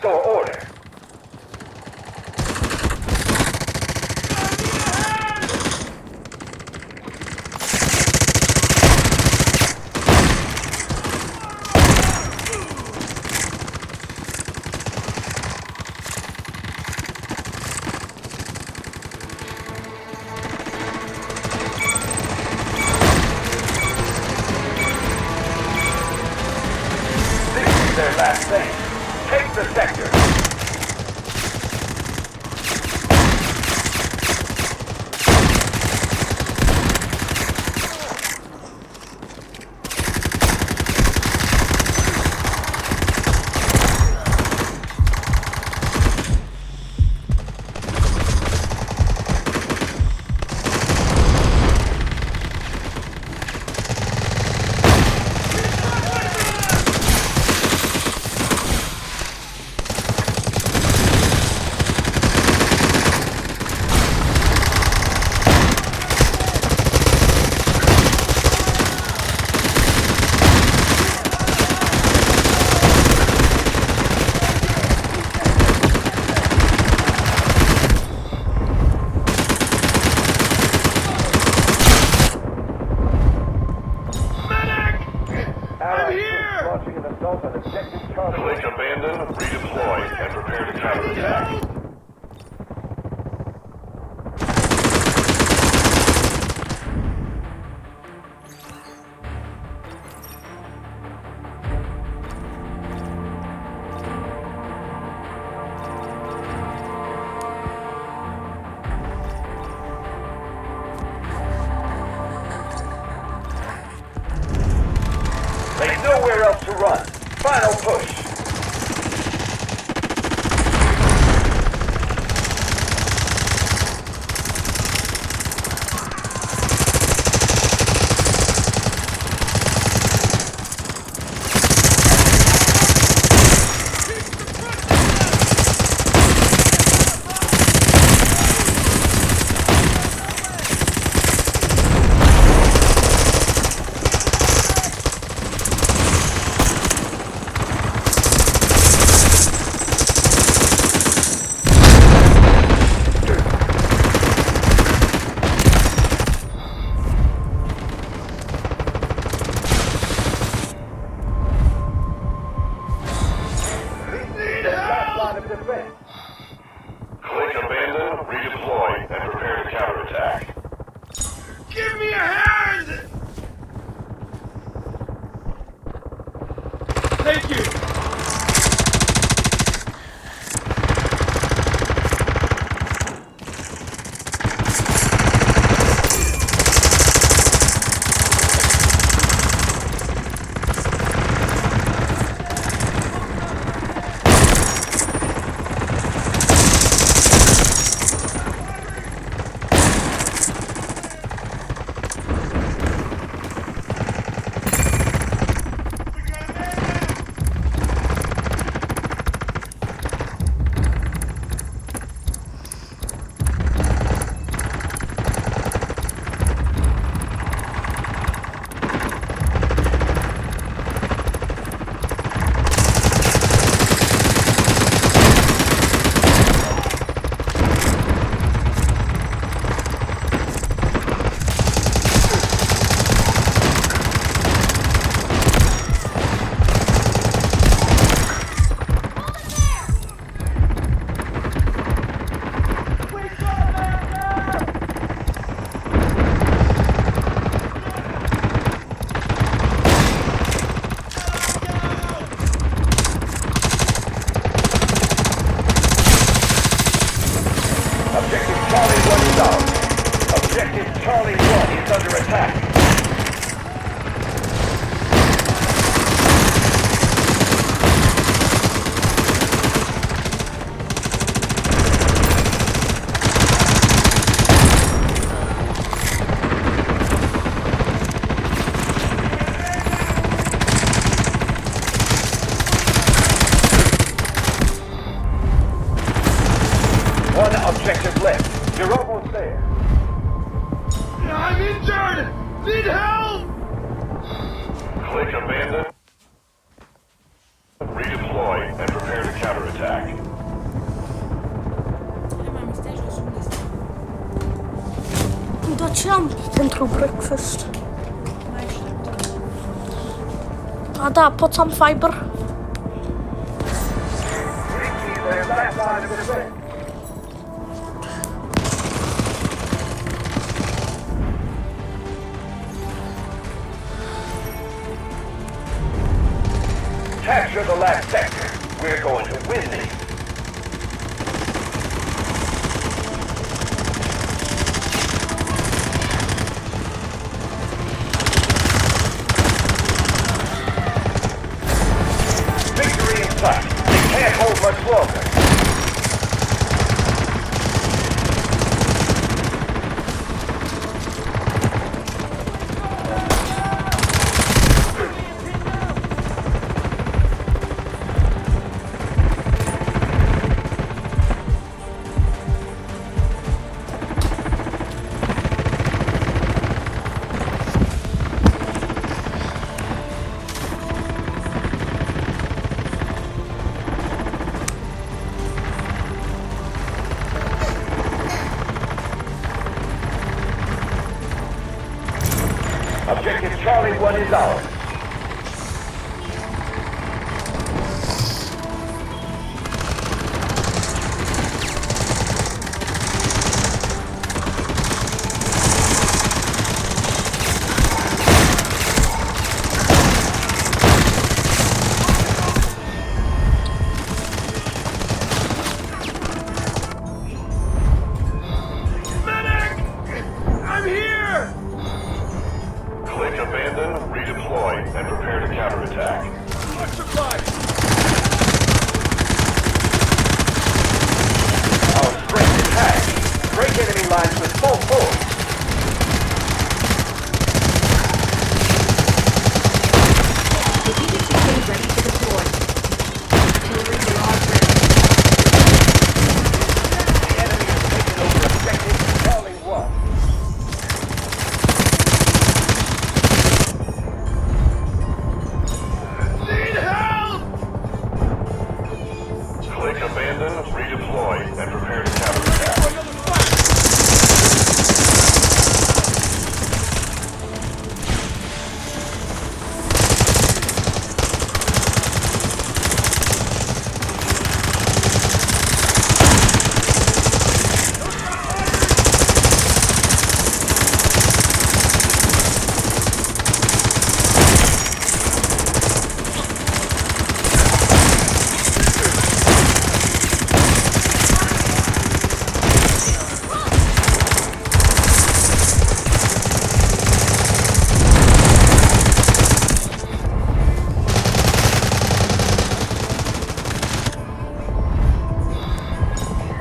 restore order. Their last thing. Take the sector. Lake abandon, redeploy, and prepare to counterattack. There's nowhere else to run. Final push. Lake abandon, redeploy, and prepare to counterattack. Give me a hand! Thank you! Objective Charlie 1 is under attack. One objective left. You're almost there. I'm injured! Need help! Lake abandon, redeploy, and prepare to counterattack. zaczynam ten true breakfast. A da, po sam fiber. Their last line of defense. Capture the last sector. We're going to win these. Victory in sight. They can't hold much longer. Objective Charlie 1 is ours. Medic! I'm here! Click abandon, redeploy, and prepare to counterattack. Electrified! Our strength is high. Break enemy lines with full force. Strategic systems ready to deploy. Artillery barrage ready. The enemy has taken over objective Charlie 1. Need help! Click abandon, redeploy, and prepare to counterattack. Another fight!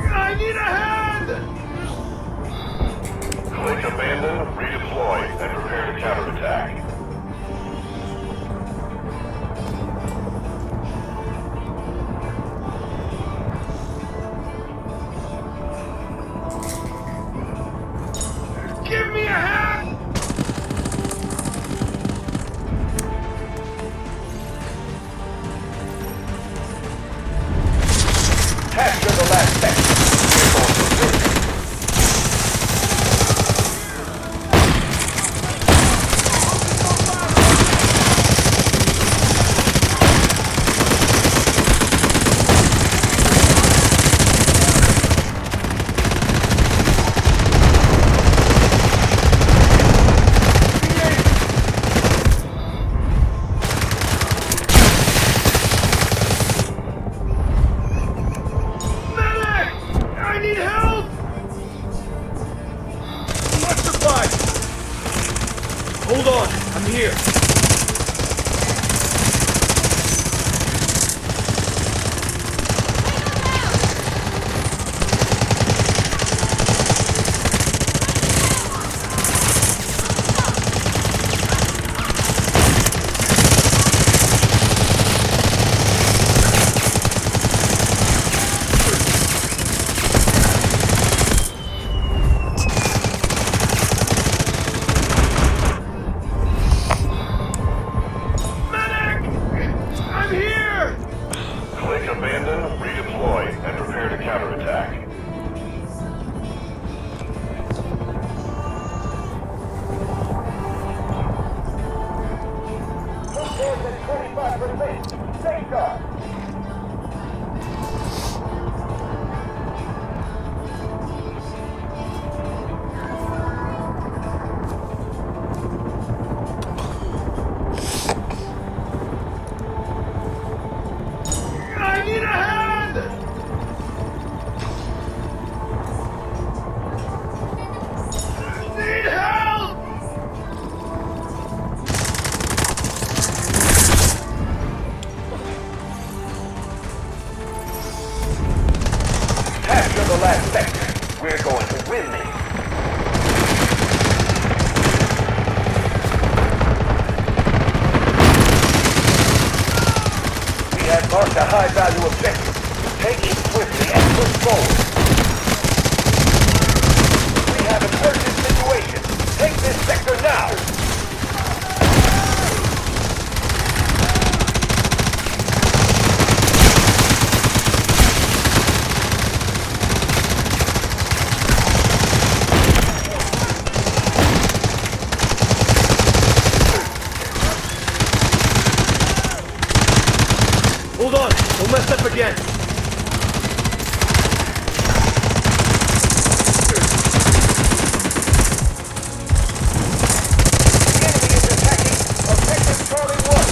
I need a hand! Click abandon, redeploy, and prepare to counterattack. Give me a hand! Capture the last sector. We're going to win these. Medic! I need help! Electrified! Hold on, I'm here. the last sector. We're going to win this. We have marked a high-value objective. Take it swiftly and push forward. We have an urgent situation. Take this sector now. Hold on, don't mess up again. The enemy is attacking Objective Charlie 1.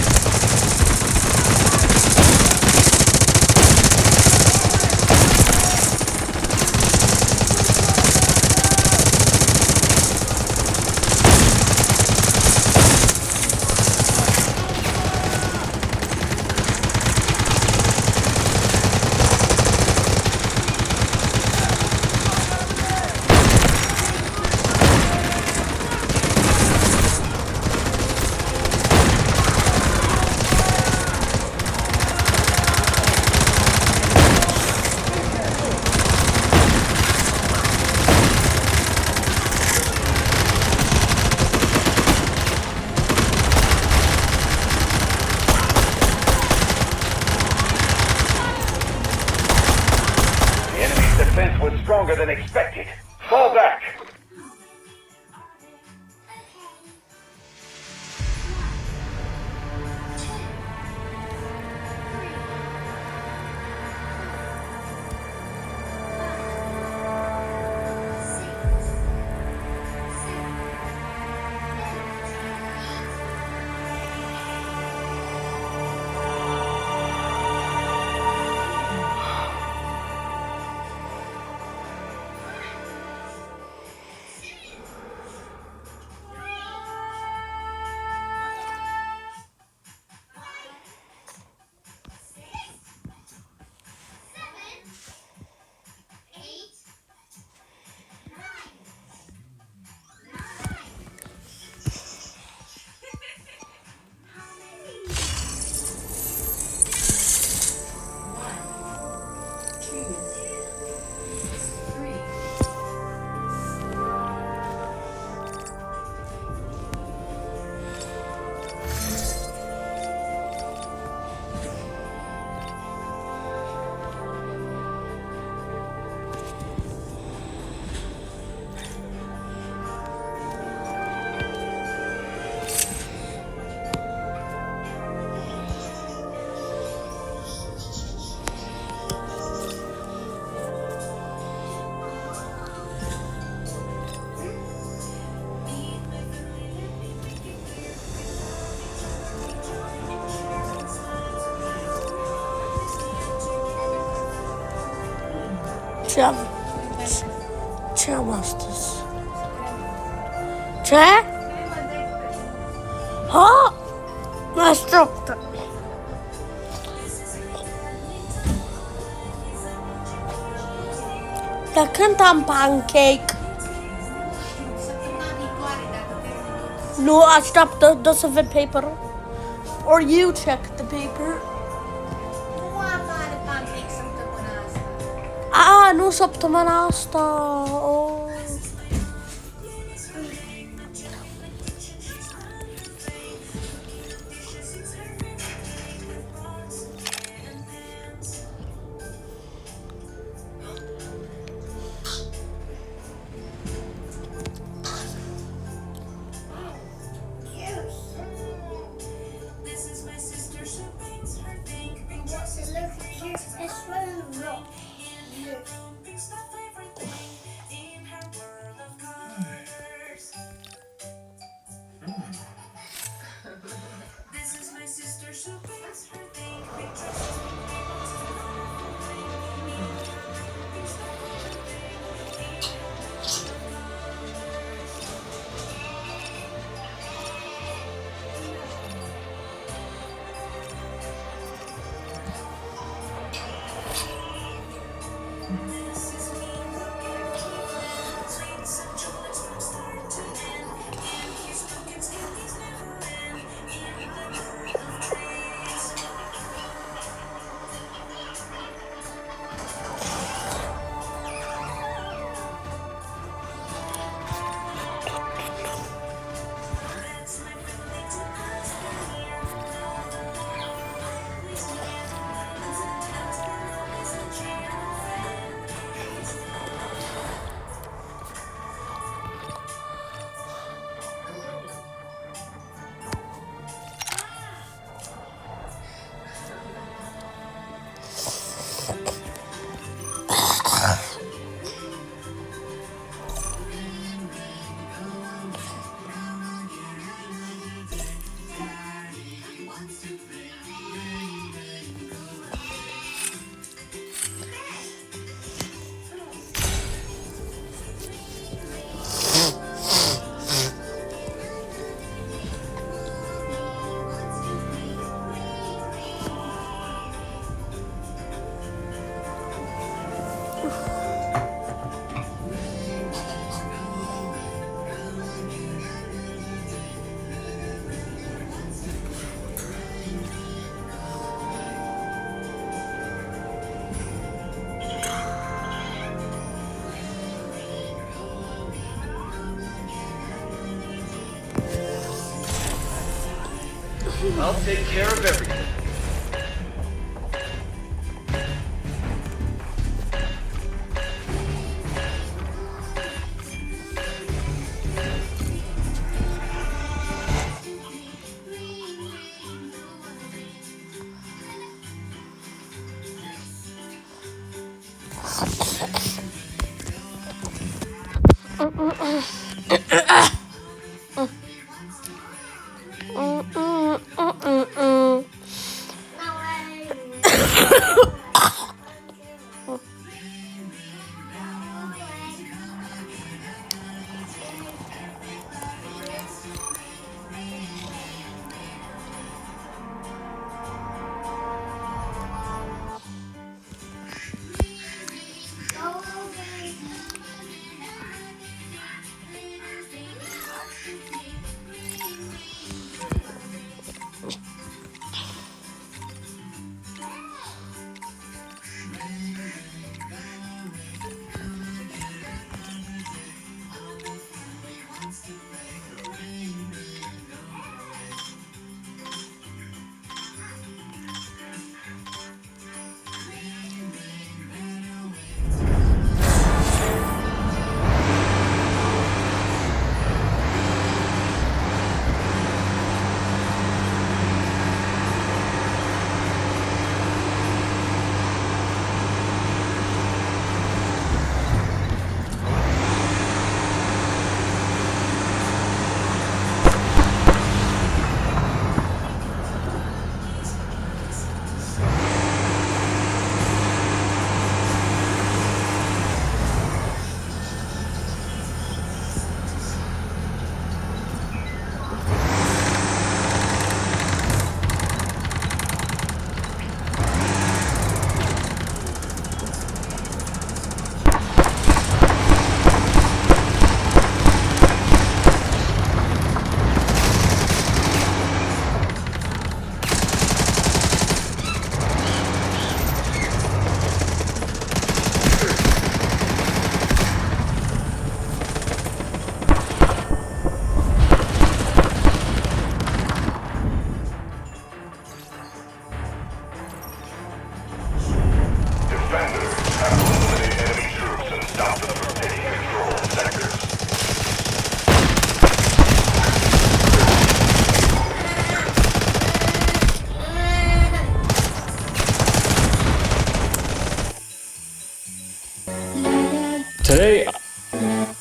The enemy's defense was stronger than expected. Fall back. Ce am astăzi? Ce? Ha! Mă așteaptă! Dar când am pancake? Nu, așteaptă, dă să văd paperul. Or you check the paper. Nu am mare pancake săptămâna asta. Nu săptămâna asta. Oh. I'll take care of everything.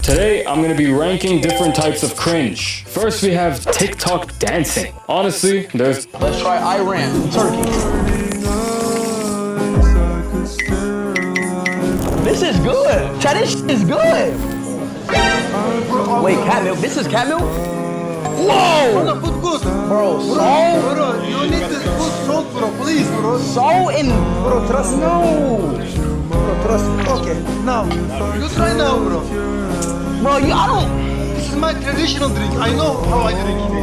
Today, I'm gonna be ranking different types of cringe. First, we have TikTok dancing. Honestly, there's... Let's try Iran, Turkey. This is good. Chat, this is good. Wait, cat milk? This is cat milk? Whoa! Put good. Bro, Bro, you need to put salt, bro, please, bro. salt in... Bro, trust me. No! Bro, trust me. Okay, now. You try now, bro. Bro, I don't... This is my traditional drink. I know how I drink it.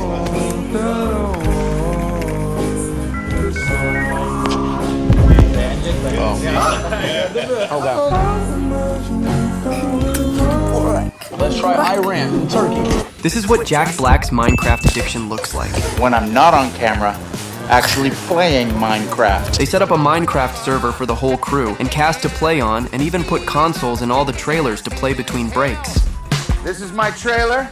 Let's try Iran, Turkey. This is what Jack Black's Minecraft addiction looks like. When I'm not on camera, actually playing Minecraft. They set up a Minecraft server for the whole crew, and cast to play on, and even put consoles in all the trailers to play between breaks. This is my trailer.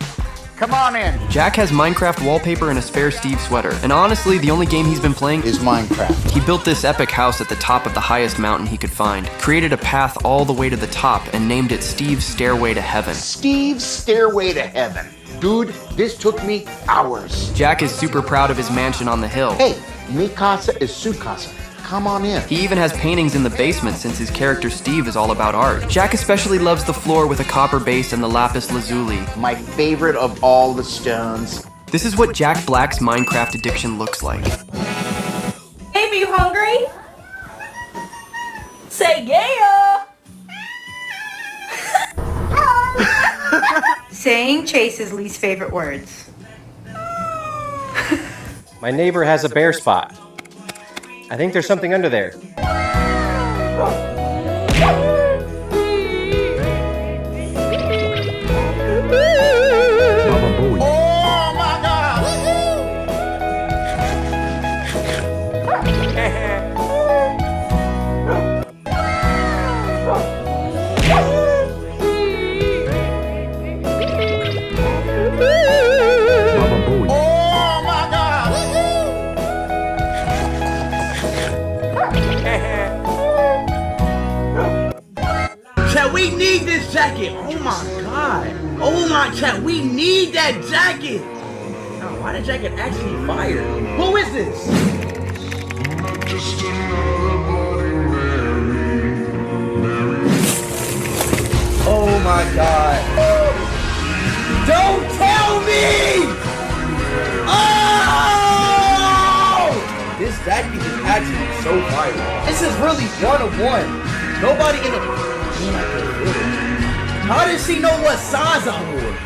Come on in. Jack has Minecraft wallpaper and a spare Steve sweater, and honestly, the only game he's been playing Is Minecraft. He built this epic house at the top of the highest mountain he could find, created a path all the way to the top, and named it Steve's Stairway to Heaven. Steve's Stairway to Heaven. Dude, this took me hours. Jack is super proud of his mansion on the hill. Hey, mi casa is su casa. Come on in. He even has paintings in the basement since his character Steve is all about art. Jack especially loves the floor with a copper base and the lapis lazuli. My favorite of all the stones. This is what Jack Black's Minecraft addiction looks like. Baby, you hungry? Say yeah. Saying Chase's least favorite words. My neighbor has a bare spot. I think there's something under there. Chat, we need this jacket. Oh my god. Oh my chat, we need that jacket. Now, why the jacket actually fire? Who is this? Oh my god. Don't tell me! Oh! This jacket is actually so fire. This is really one of one. Nobody in the... How does she know what size I'm wearing?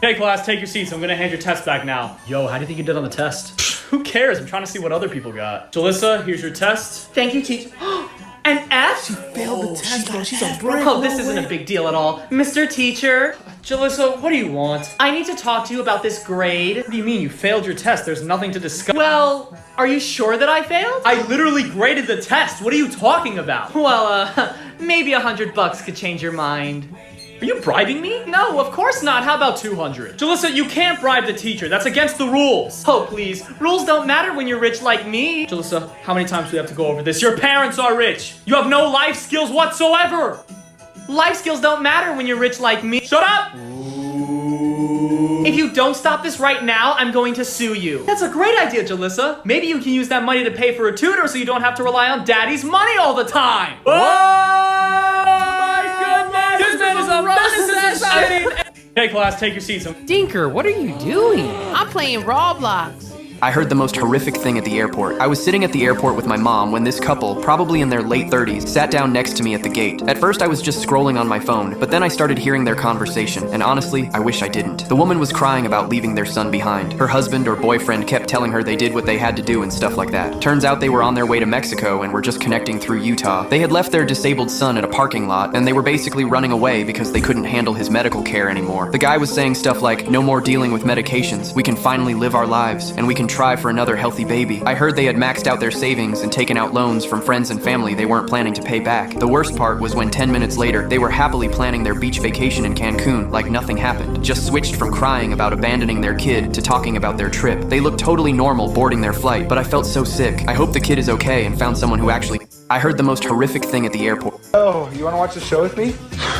Hey class, take your seats. I'm gonna hand your test back now. Yo, how do you think you did on the test? Who cares? I'm trying to see what other people got. Jalissa, here's your test. Thank you, teacher. An F? She failed the test, bro. She's a brick. Oh, this isn't a big deal at all. Mr. Teacher, Jalissa, what do you want? I need to talk to you about this grade. What do you mean? You failed your test. There's nothing to discuss. Well, are you sure that I failed? I literally graded the test. What are you talking about? Well, maybe $100 could change your mind. Are you bribing me? No, of course not. How about 200? Jalissa, you can't bribe the teacher. That's against the rules. Oh, please. Rules don't matter when you're rich like me. Jalissa, how many times do we have to go over this? Your parents are rich. You have no life skills whatsoever. Life skills don't matter when you're rich like me. Shut up! If you don't stop this right now, I'm going to sue you. That's a great idea, Jalissa. Maybe you can use that money to pay for a tutor so you don't have to rely on daddy's money all the time. Oh my goodness! This man is a menace. Hey class, take your seats. Dinker, what are you doing? I'm playing Roblox. I heard the most horrific thing at the airport. I was sitting at the airport with my mom when this couple, probably in their late 30s, sat down next to me at the gate. At first I was just scrolling on my phone, but then I started hearing their conversation, and honestly, I wish I didn't. The woman was crying about leaving their son behind. Her husband or boyfriend kept telling her they did what they had to do and stuff like that. Turns out they were on their way to Mexico and were just connecting through Utah. They had left their disabled son at a parking lot, and they were basically running away because they couldn't handle his medical care anymore. The guy was saying stuff like, no more dealing with medications, we can finally live our lives, and we can try for another healthy baby. I heard they had maxed out their savings and taken out loans from friends and family they weren't planning to pay back. The worst part was when 10 minutes later, they were happily planning their beach vacation in Cancun like nothing happened. Just switched from crying about abandoning their kid to talking about their trip. They looked totally normal boarding their flight, but I felt so sick. I hope the kid is okay and found someone who actually... I heard the most horrific thing at the airport. Oh, you wanna watch the show with me?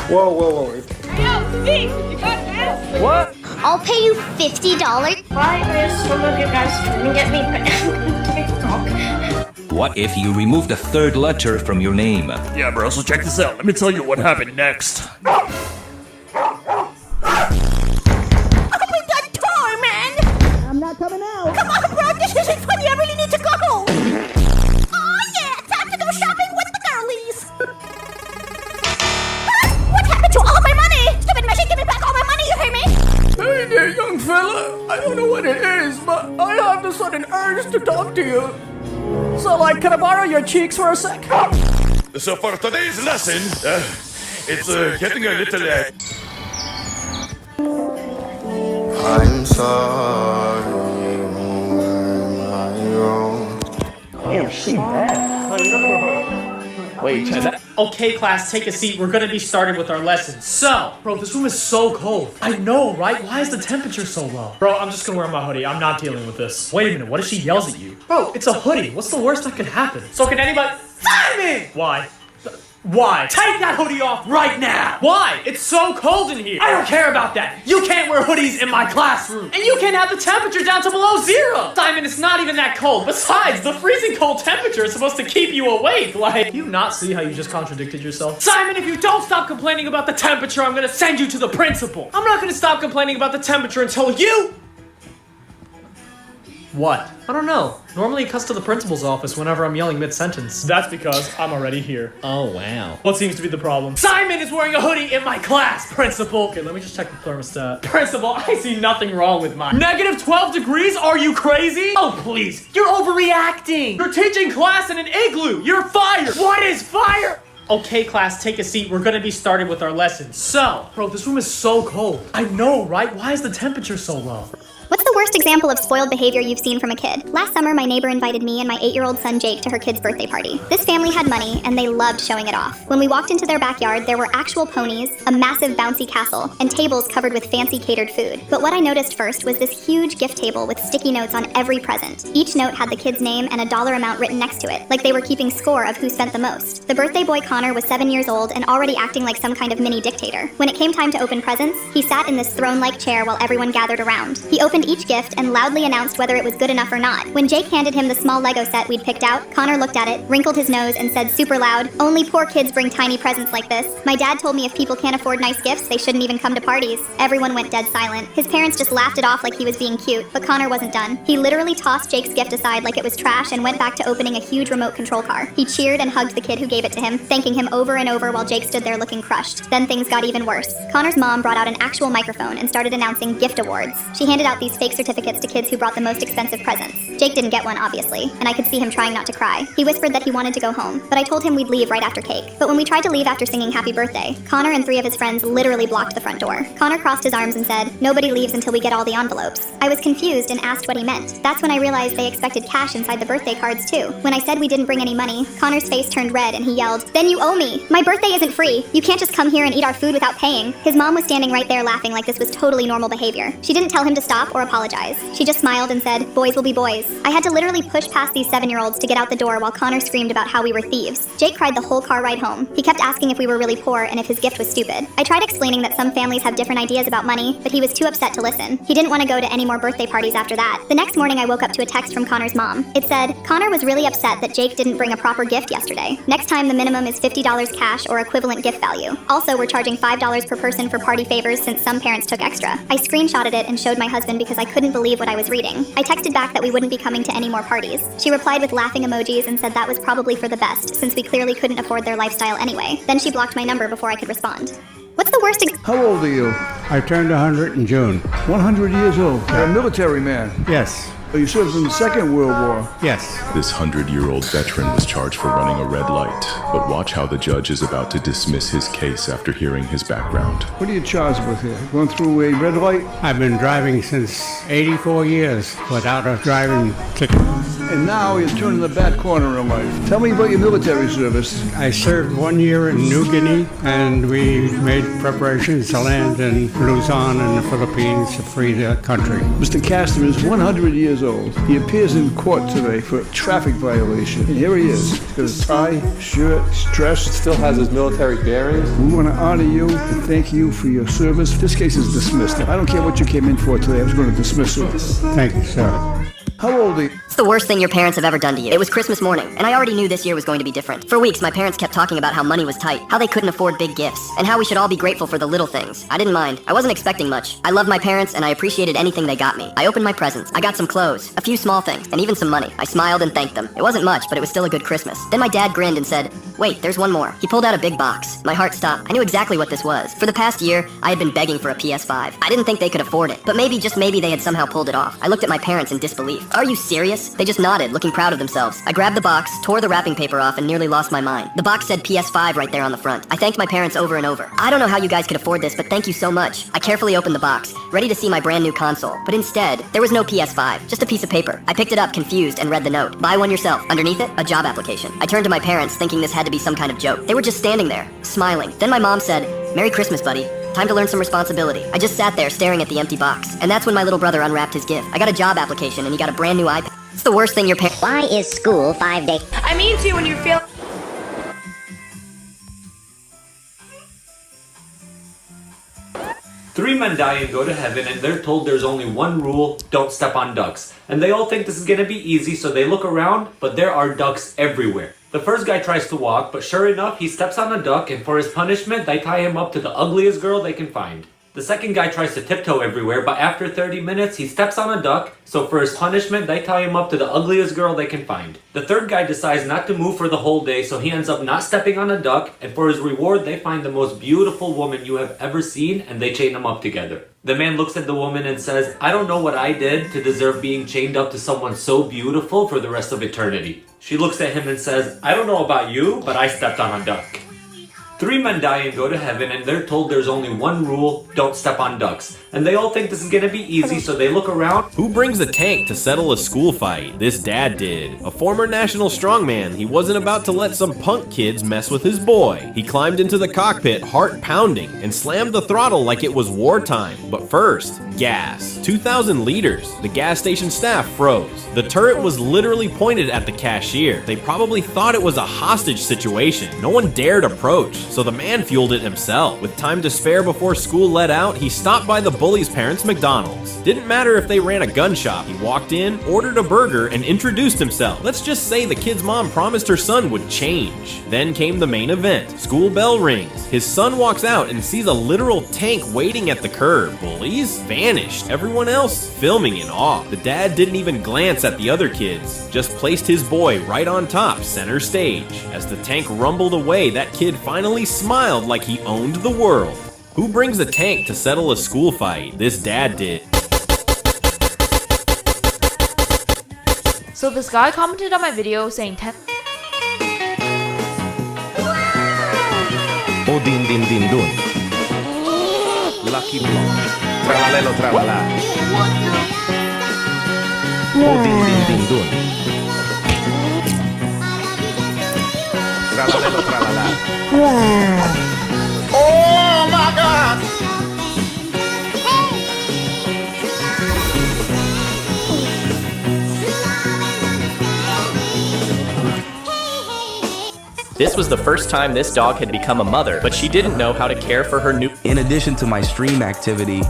Whoa. Yo, Steve, you got this. What? I'll pay you $50. Why is some of you guys trying to get me TikTok? What if you remove the third letter from your name? Yeah, bro, so check this out. Let me tell you what happened next. Open that door, man! I'm not coming out. Come on, bro, this isn't funny. I really need to go. Oh, yeah, time to go shopping with the girlies. What happened to all my money? Stupid machine, give me back all my money, you hear me? Hey there, young fella. I don't know what it is, but I have this sudden urge to talk to you. So, like, can I borrow your cheeks for a sec? So for today's lesson, it's getting a little... I'm sorry. Damn, she bad. Wait, that... Okay, class, take a seat. We're gonna be starting with our lesson. So, bro, this room is so cold. I know, right? Why is the temperature so low? Bro, I'm just gonna wear my hoodie. I'm not dealing with this. Wait a minute, what if she yells at you? Bro, it's a hoodie. What's the worst that could happen? So can anybody... Simon! Why? Why? Take that hoodie off right now! Why? It's so cold in here! I don't care about that! You can't wear hoodies in my classroom! And you can't have the temperature down to below 0! Simon, it's not even that cold. Besides, the freezing cold temperature is supposed to keep you awake, like... Do you not see how you just contradicted yourself? Simon, if you don't stop complaining about the temperature, I'm gonna send you to the principal! I'm not gonna stop complaining about the temperature until you... What? I don't know. Normally it cuts to the principal's office whenever I'm yelling mid-sentence. That's because I'm already here. Oh, wow. What seems to be the problem? Simon is wearing a hoodie in my class, principal. Okay, let me just check the thermostat. Principal, I see nothing wrong with mine. Negative 12 degrees? Are you crazy? Oh, please. You're overreacting. You're teaching class in an igloo. You're fired. What is fire? Okay, class, take a seat. We're gonna be starting with our lesson. So, bro, this room is so cold. I know, right? Why is the temperature so low? What's the worst example of spoiled behavior you've seen from a kid? Last summer, my neighbor invited me and my 8-year-old son Jake to her kid's birthday party. This family had money, and they loved showing it off. When we walked into their backyard, there were actual ponies, a massive bouncy castle, and tables covered with fancy catered food. But what I noticed first was this huge gift table with sticky notes on every present. Each note had the kid's name and a dollar amount written next to it, like they were keeping score of who spent the most. The birthday boy Connor was 7 years old and already acting like some kind of mini dictator. When it came time to open presents, he sat in this throne-like chair while everyone gathered around. He opened each gift and loudly announced whether it was good enough or not. When Jake handed him the small Lego set we'd picked out, Connor looked at it, wrinkled his nose, and said super loud, "Only poor kids bring tiny presents like this. My dad told me if people can't afford nice gifts, they shouldn't even come to parties." Everyone went dead silent. His parents just laughed it off like he was being cute, but Connor wasn't done. He literally tossed Jake's gift aside like it was trash and went back to opening a huge remote control car. He cheered and hugged the kid who gave it to him, thanking him over and over while Jake stood there looking crushed. Then things got even worse. Connor's mom brought out an actual microphone and started announcing gift awards. She handed out these fake certificates to kids who brought the most expensive presents. Jake didn't get one, obviously, and I could see him trying not to cry. He whispered that he wanted to go home, but I told him we'd leave right after cake. But when we tried to leave after singing happy birthday, Connor and 3 of his friends literally blocked the front door. Connor crossed his arms and said, "Nobody leaves until we get all the envelopes." I was confused and asked what he meant. That's when I realized they expected cash inside the birthday cards too. When I said we didn't bring any money, Connor's face turned red and he yelled, "Then you owe me! My birthday isn't free! You can't just come here and eat our food without paying." His mom was standing right there laughing like this was totally normal behavior. She didn't tell him to stop or apologize. She just smiled and said, "Boys will be boys." I had to literally push past these 7-year-olds to get out the door while Connor screamed about how we were thieves. Jake cried the whole car ride home. He kept asking if we were really poor and if his gift was stupid. I tried explaining that some families have different ideas about money, but he was too upset to listen. He didn't want to go to any more birthday parties after that. The next morning I woke up to a text from Connor's mom. It said, "Connor was really upset that Jake didn't bring a proper gift yesterday. Next time the minimum is $50 cash or equivalent gift value. Also, we're charging $5 per person for party favors since some parents took extra." I screenshotted it and showed my husband because I couldn't believe what I was reading. I texted back that we wouldn't be coming to any more parties. She replied with laughing emojis and said that was probably for the best, since we clearly couldn't afford their lifestyle anyway. Then she blocked my number before I could respond. What's the worst How old are you? I turned 100 in June. 100 years old. You're a military man. Yes. You served in the Second World War. Yes. This 100-year-old veteran was charged for running a red light, but watch how the judge is about to dismiss his case after hearing his background. What are you charged with here? Going through a red light? I've been driving since 84 years without a driving ticket. And now you're turning the bad corner in life. Tell me about your military service. I served 1 year in New Guinea, and we made preparations to land in Luzon in the Philippines to free the country. Mr. Castor is 100 years old. He appears in court today for a traffic violation. And here he is. He's got a tie, shirt, he's dressed. Still has his military bearings. We want to honor you and thank you for your service. This case is dismissed. I don't care what you came in for today. I was going to dismiss it. Thank you, sir. How old are you? It's the worst thing your parents have ever done to you. It was Christmas morning, and I already knew this year was going to be different. For weeks, my parents kept talking about how money was tight, how they couldn't afford big gifts, and how we should all be grateful for the little things. I didn't mind. I wasn't expecting much. I love my parents, and I appreciated anything they got me. I opened my presents. I got some clothes, a few small things, and even some money. I smiled and thanked them. It wasn't much, but it was still a good Christmas. Then my dad grinned and said, "Wait, there's one more." He pulled out a big box. My heart stopped. I knew exactly what this was. For the past year, I had been begging for a PS5. I didn't think they could afford it, but maybe, just maybe, they had somehow pulled it off. I looked at my parents in disbelief. "Are you serious?" They just nodded, looking proud of themselves. I grabbed the box, tore the wrapping paper off, and nearly lost my mind. The box said PS5 right there on the front. I thanked my parents over and over. "I don't know how you guys could afford this, but thank you so much." I carefully opened the box, ready to see my brand new console. But instead, there was no PS5, just a piece of paper. I picked it up, confused, and read the note. "Buy one yourself." Underneath it, a job application. I turned to my parents, thinking this had to be some kind of joke. They were just standing there, smiling. Then my mom said, "Merry Christmas, buddy. Time to learn some responsibility." I just sat there staring at the empty box. And that's when my little brother unwrapped his gift. I got a job application, and he got a brand new iPad. It's the worst thing your parents... Why is school 5 days? I mean to when you feel... Three men die and go to heaven, and they're told there's only one rule: don't step on ducks. And they all think this is gonna be easy, so they look around, but there are ducks everywhere. The first guy tries to walk, but sure enough, he steps on a duck, and for his punishment, they tie him up to the ugliest girl they can find. The second guy tries to tiptoe everywhere, but after 30 minutes, he steps on a duck, so for his punishment, they tie him up to the ugliest girl they can find. The third guy decides not to move for the whole day, so he ends up not stepping on a duck, and for his reward, they find the most beautiful woman you have ever seen, and they chain them up together. The man looks at the woman and says, I don't know what I did to deserve being chained up to someone so beautiful for the rest of eternity. She looks at him and says, I don't know about you, but I stepped on a duck. 3 men die and go to heaven, and they're told there's only one rule: don't step on ducks. And they all think this is gonna be easy, so they look around. Who brings a tank to settle a school fight? This dad did. A former national strongman, he wasn't about to let some punk kids mess with his boy. He climbed into the cockpit, heart pounding, and slammed the throttle like it was wartime. But first, gas. 2,000 liters. The gas station staff froze. The turret was literally pointed at the cashier. They probably thought it was a hostage situation. No one dared approach, so the man fueled it himself. With time to spare before school let out, he stopped by the bully's parents' McDonald's. Didn't matter if they ran a gun shop. He walked in, ordered a burger, and introduced himself. Let's just say the kid's mom promised her son would change. Then came the main event. School bell rings. His son walks out and sees a literal tank waiting at the curb. Bullies? Vanished. Everyone else filming in awe. The dad didn't even glance at the other kids, just placed his boy right on top, center stage. As the tank rumbled away, that kid finally smiled like he owned the world. Who brings a tank to settle a school fight? This dad did. So this guy commented on my video saying 10. O din din din dun. Lucky block. Tralalelo tralala. O din din din dun. Tralalelo tralala. Oh my God! This was the first time this dog had become a mother, but she didn't know how to care for her new. In addition to my stream activity,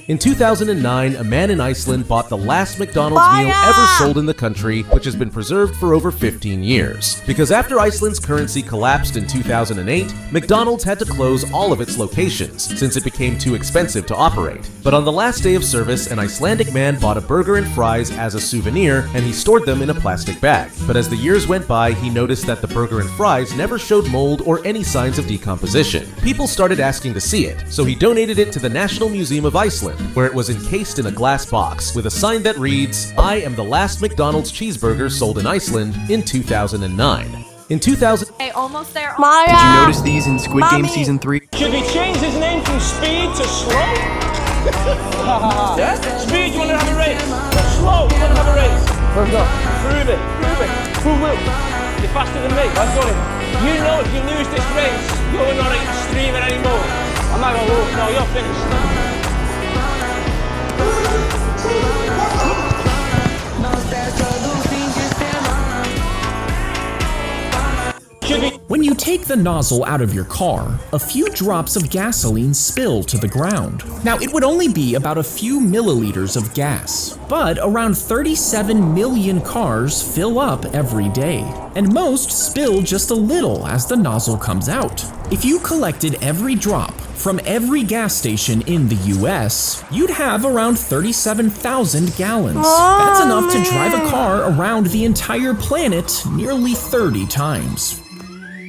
in 2009, a man in Iceland bought the last McDonald's meal ever sold in the country, which has been preserved for over 15 years. Because after Iceland's currency collapsed in 2008, McDonald's had to close all of its locations, since it became too expensive to operate. But on the last day of service, an Icelandic man bought a burger and fries as a souvenir, and he stored them in a plastic bag. But as the years went by, he noticed that the burger and fries never showed mold or any signs of decomposition. People started asking to see it, so he donated it to the National Museum of Iceland, where it was encased in a glass box with a sign that reads, I am the last McDonald's cheeseburger sold in Iceland in 2009. In 2000... Hey, almost there. Did you notice these in Squid Game Season 3? Should we change his name from Speed to Slow? Yeah? Speed, you want to have a race? Slow, you want to have a race? Let's go. Prove it. Prove it. Who will? You're faster than me. I've got it. You know if you lose this race, you're not streaming anymore. I'm not going to lose. No, you're finished. When you take the nozzle out of your car, a few drops of gasoline spill to the ground. Now, it would only be about a few milliliters of gas, but around 37 million cars fill up every day, and most spill just a little as the nozzle comes out. If you collected every drop from every gas station in the US, you'd have around 37,000 gallons. That's enough to drive a car around the entire planet nearly 30 times.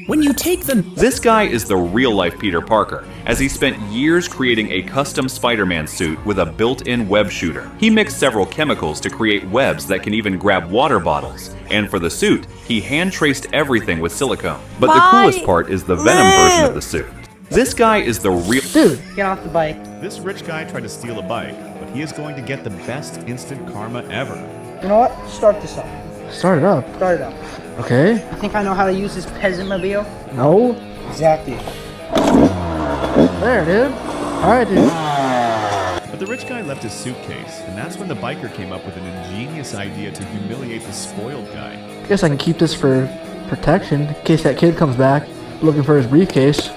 When you take the... This guy is the real-life Peter Parker, as he spent years creating a custom Spider-Man suit with a built-in web shooter. He mixed several chemicals to create webs that can even grab water bottles. And for the suit, he hand-traced everything with silicone. But the coolest part is the Venom version of the suit. This guy is the real... Dude, get off the bike. This rich guy tried to steal a bike, but he is going to get the best instant karma ever. You know what? Start this up. Start it up. Start it up. Okay. I think I know how to use this peasant-mobile. No. Exactly. There, dude. Alright, dude. But the rich guy left his suitcase, and that's when the biker came up with an ingenious idea to humiliate the spoiled guy. Guess I can keep this for protection in case that kid comes back looking for his briefcase.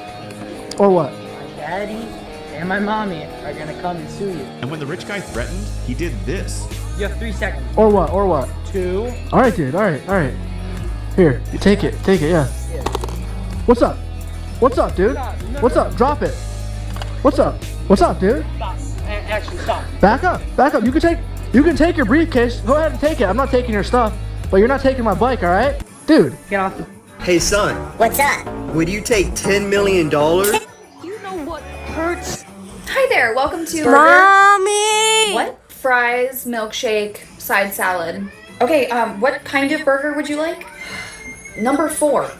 Or what? My daddy and my mommy are gonna come and sue you. And when the rich guy threatened, he did this. You have 3 seconds. Or what? Or what? 2. Alright, dude. Alright. Here, take it, yeah. What's up? What's up, dude? What's up? Drop it. What's up? What's up, dude? Stop. Actually, stop. Back up. Back up. You can take your briefcase. Go ahead and take it. I'm not taking your stuff, but you're not taking my bike, all right? Dude, get off the... Hey, son. What's up? Would you take $10 million? You know what hurts? Hi there, welcome to Mommy! What? Fries, milkshake, side salad. Okay, what kind of burger would you like? Number 4.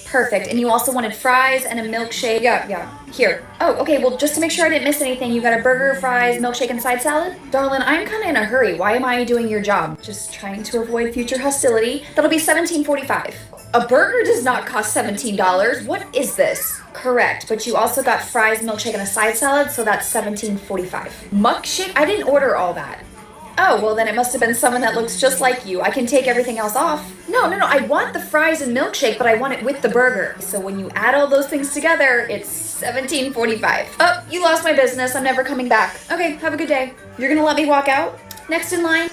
Perfect. And you also wanted fries and a milkshake. Yeah. Here. Oh, okay. Well, just to make sure I didn't miss anything, you got a burger, fries, milkshake, and side salad? Darling, I'm kind of in a hurry. Why am I doing your job? Just trying to avoid future hostility. That'll be $17.45. A burger does not cost $17. What is this? Correct, but you also got fries, milkshake, and a side salad, so that's $17.45. Milkshake? I didn't order all that. Oh, well then it must have been someone that looks just like you. I can take everything else off. No, I want the fries and milkshake, but I want it with the burger. So when you add all those things together, it's $17.45. Oh, you lost my business. I'm never coming back. Okay, have a good day. You're gonna let me walk out? Next in line?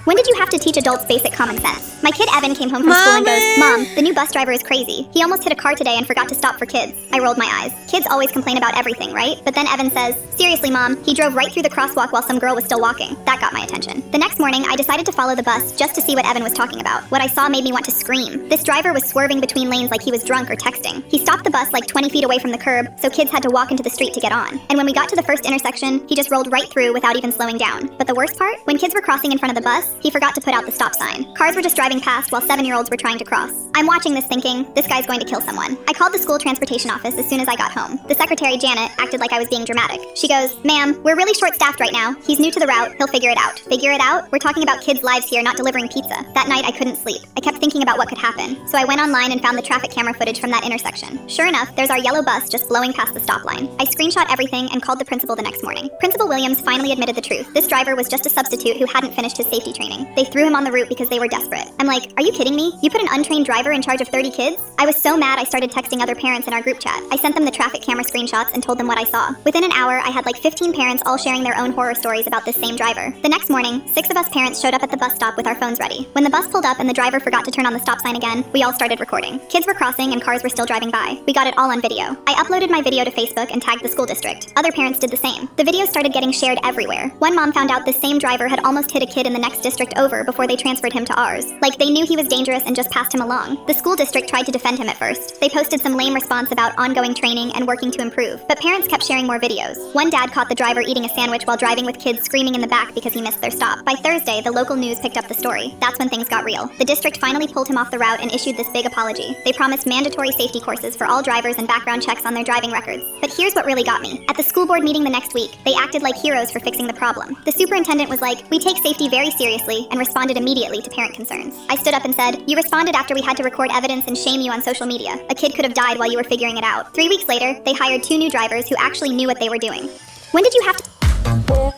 When did you have to teach adults basic common sense? My kid Evan came home from school and goes, Mom, the new bus driver is crazy. He almost hit a car today and forgot to stop for kids. I rolled my eyes. Kids always complain about everything, right? But then Evan says, seriously, Mom, he drove right through the crosswalk while some girl was still walking. That got my attention. The next morning, I decided to follow the bus just to see what Evan was talking about. What I saw made me want to scream. This driver was swerving between lanes like he was drunk or texting. He stopped the bus like 20 feet away from the curb, so kids had to walk into the street to get on. And when we got to the first intersection, he just rolled right through without even slowing down. But the worst part? When kids were crossing in front of the bus, he forgot to put out the stop sign. Cars were just driving past while 7-year-olds were trying to cross. I'm watching this thinking, this guy's going to kill someone. I called the school transportation office as soon as I got home. The secretary, Janet, acted like I was being dramatic. She goes, ma'am, we're really short-staffed right now. He's new to the route. He'll figure it out. Figure it out? We're talking about kids' lives here, not delivering pizza. That night, I couldn't sleep. I kept thinking about what could happen. So I went online and found the traffic camera footage from that intersection. Sure enough, there's our yellow bus just blowing past the stop line. I screenshot everything and called the principal the next morning. Principal Williams finally admitted the truth. This driver was just a substitute who hadn't finished his safety training. They threw him on the route because they were desperate. I'm like, are you kidding me? You put an untrained driver in charge of 30 kids? I was so mad I started texting other parents in our group chat. I sent them the traffic camera screenshots and told them what I saw. Within an hour, I had like 15 parents all sharing their own horror stories about this same driver. The next morning, 6 of us parents showed up at the bus stop with our phones ready. When the bus pulled up and the driver forgot to turn on the stop sign again, we all started recording. Kids were crossing and cars were still driving by. We got it all on video. I uploaded my video to Facebook and tagged the school district. Other parents did the same. The video started getting shared everywhere. One mom found out the same driver had almost hit a kid in the next district over before they transferred him to ours. Like they knew he was dangerous and just passed him along. The school district tried to defend him at first. They posted some lame response about ongoing training and working to improve, but parents kept sharing more videos. One dad caught the driver eating a sandwich while driving with kids screaming in the back because he missed their stop. By Thursday, the local news picked up the story. That's when things got real. The district finally pulled him off the route and issued this big apology. They promised mandatory safety courses for all drivers and background checks on their driving records. But here's what really got me. At the school board meeting the next week, they acted like heroes for fixing the problem. The superintendent was like, we take safety very seriously, and responded immediately to parent concerns. I stood up and said, you responded after we had to record evidence and shame you on social media. A kid could have died while you were figuring it out. 3 weeks later, they hired 2 new drivers who actually knew what they were doing. When did you have to...